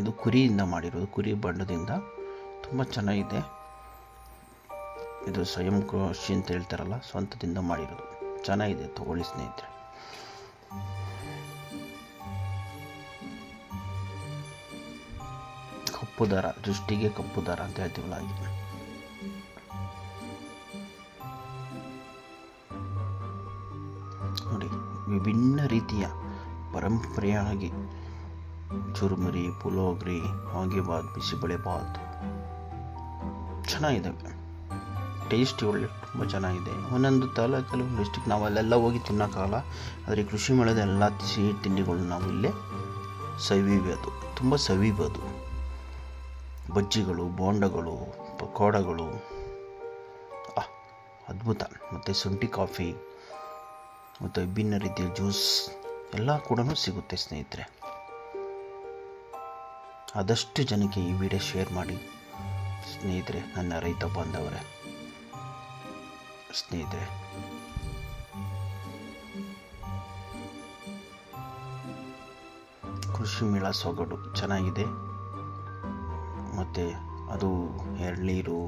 S1: ಇದು ಕುರಿಯಿಂದ ಮಾಡಿರೋದು, ಕುರಿ ಬಣ್ಣದಿಂದ ತುಂಬ ಚೆನ್ನಾಗಿದೆ. ಇದು ಸ್ವಯಂ ಕೃಷಿ ಅಂತ ಹೇಳ್ತಾರಲ್ಲ, ಸ್ವಂತದಿಂದ ಮಾಡಿರೋದು, ಚೆನ್ನಾಗಿದೆ, ತಗೊಳ್ಳಿ ಸ್ನೇಹಿತರೆ. ಕಪ್ಪು ದಾರ, ದೃಷ್ಟಿಗೆ ಕಪ್ಪು ದಾರ ಅಂತ ಹೇಳ್ತೀವಲ್ಲ ಹಾಗೆ. ನೋಡಿ, ವಿಭಿನ್ನ ರೀತಿಯ ಪರಂಪರೆಯಾಗಿ ಚುರುಮುರಿ, ಪುಲೋಗ್ರಿ, ವಾಂಗಿಬಾತ್, ಬಿಸಿಬೇಳೆಬಾತ್ ಚೆನ್ನಾಗಿದ್ದಾವೆ. ಟೇಸ್ಟಿ ಒಳ್ಳೆ ತುಂಬ ಚೆನ್ನಾಗಿದೆ. ಒಂದೊಂದು ತಾಲೂಕಲ್ಲಿ ಡಿಸ್ಟಿಕ್ ನಾವು ಅಲ್ಲೆಲ್ಲ ಹೋಗಿ ತಿನ್ನೋಕ್ಕಾಗಲ್ಲ, ಆದರೆ ಕೃಷಿ ಮೇಳದ ಎಲ್ಲ ಸಿಹಿ ತಿಂಡಿಗಳು ನಾವು ಇಲ್ಲೇ ಸವಿಬೋದು, ತುಂಬ ಸವಿಬೋದು. ಬಜ್ಜಿಗಳು, ಬೋಂಡಗಳು, ಪಕೋಡಗಳು, ಅದ್ಭುತ. ಮತ್ತು ಶುಂಠಿ ಕಾಫಿ ಮತ್ತು ವಿಭಿನ್ನ ರೀತಿಯ ಜ್ಯೂಸ್ ಎಲ್ಲ ಕೂಡ ಸಿಗುತ್ತೆ ಸ್ನೇಹಿತರೆ. ಆದಷ್ಟು ಜನಕ್ಕೆ ಈ ವಿಡಿಯೋ ಶೇರ್ ಮಾಡಿ ಸ್ನೇಹಿತರೆ. ನನ್ನ ರೈತ ಬಾಂಧವರೇ, ಸ್ನೇಹಿತರೆ, ಕೃಷಿ ಮೇಳ ಸೊಗಡು ಚೆನ್ನಾಗಿದೆ. ಮತ್ತು ಅದು ಎಳ್ನೀರು,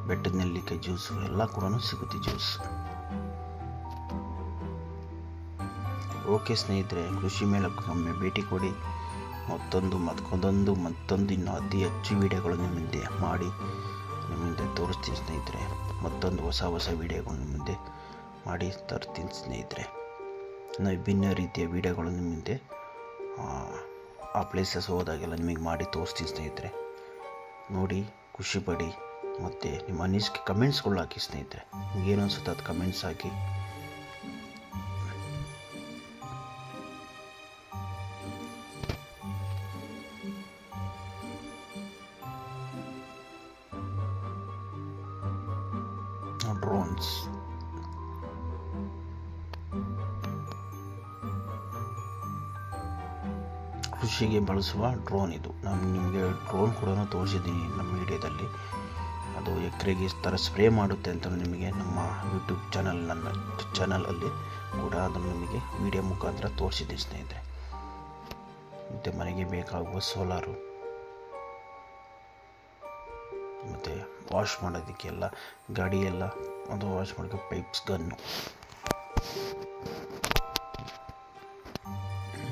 S1: ಬೆಟ್ಟದ ನೆಲ್ಲಿಕಾಯಿ ಜ್ಯೂಸು ಎಲ್ಲ ಕೂಡ ಸಿಗುತ್ತೆ. ಜ್ಯೂಸ್ ಓಕೆ ಸ್ನೇಹಿತರೆ, ಕೃಷಿ ಮೇಳಕ್ಕೆ ಒಮ್ಮೆ ಭೇಟಿ ಕೊಡಿ. ಮತ್ತೊಂದು ಇನ್ನೂ ಅತಿ ಹೆಚ್ಚು ವಿಡಿಯೋಗಳು ನಿಮ್ಮ ಮುಂದೆ ಮಾಡಿ ನಿಮ್ಮ ಮುಂದೆ ತೋರಿಸ್ತೀನಿ ಸ್ನೇಹಿತರೆ. ಮತ್ತೊಂದು ಹೊಸ ವಿಡಿಯೋಗಳು ನಿಮ್ಮ ಮುಂದೆ ಮಾಡಿ ತರ್ತೀನಿ ಸ್ನೇಹಿತರೆ. ವಿಭಿನ್ನ ರೀತಿಯ ವಿಡಿಯೋಗಳು ನಿಮ್ಮ ಮುಂದೆ ಆ ಪ್ಲೇಸಸ್ ಹೋದಾಗೆಲ್ಲ ನಿಮಗೆ ಮಾಡಿ ತೋರಿಸ್ತೀನಿ ಸ್ನೇಹಿತರೆ. ನೋಡಿ, ಖುಷಿ ಪಡಿ, ಮತ್ತು ನಿಮ್ಮ ಅನಿಸಿಕೆ ಕಮೆಂಟ್ಸ್ಗಳು ಹಾಕಿ ಸ್ನೇಹಿತರೆ. ನಿಮಗೇನು ಅನಿಸುತ್ತೆ ಅದು ಕಮೆಂಟ್ಸ್ ಹಾಕಿ. ಡ್ರೋನ್ಸ್ ಕೃಷಿಗೆ ಬಳಸುವ ಡ್ರೋನ್ ಇದು. ನಾನು ನಿಮಗೆ ಡ್ರೋನ್ ಕೂಡ ತೋರಿಸಿದ್ದೀನಿ ನಮ್ಮ ವಿಡಿಯೋದಲ್ಲಿ. ಅದು ಎಕರೆಗೆ ಈ ಥರ ಸ್ಪ್ರೇ ಮಾಡುತ್ತೆ ಅಂತ ನಿಮಗೆ ನಮ್ಮ ಯೂಟ್ಯೂಬ್ ನನ್ನ ಚಾನಲಲ್ಲಿ ಕೂಡ ಅದನ್ನು ನಿಮಗೆ ವಿಡಿಯೋ ಮುಖಾಂತರ ತೋರಿಸಿದ್ದೀನಿ ಸ್ನೇಹಿತರೆ. ಮತ್ತು ಮನೆಗೆ ಬೇಕಾಗುವ ಸೋಲಾರು, ಮತ್ತು ವಾಶ್ ಮಾಡೋದಕ್ಕೆಲ್ಲ ಗಾಡಿಯೆಲ್ಲ ಅದು ವಾಶ್ ಮಾಡೋಕ್ಕೆ ಪೈಪ್ಸ್, ಗನ್ನು,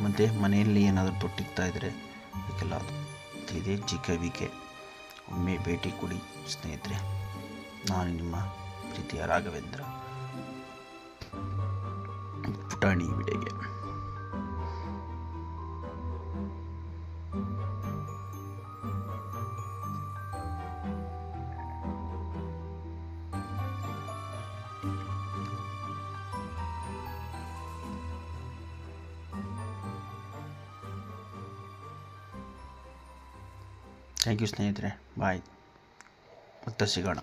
S1: ಮತ್ತು ಮನೆಯಲ್ಲಿ ಏನಾದರೂ ತೊಟ್ಟಿಗ್ತಾ ಇದ್ದರೆ ಅದಕ್ಕೆಲ್ಲ ಅದು ಇದೆ ಜಿಕೆ. ಒಮ್ಮೆ ಭೇಟಿ ಕೊಡಿ ಸ್ನೇಹಿತರೆ. ನಾನು ನಿಮ್ಮ ಪ್ರೀತಿಯ ರಾಘವೇಂದ್ರ, ಪುಟಾಣಿ ವಿಡಿಯೋಗೆ. ಥ್ಯಾಂಕ್ ಯು ಸ್ನೇಹಿತರೆ. ಬಾಯ್, ಮತ್ತೆ ಸಿಗೋಣ.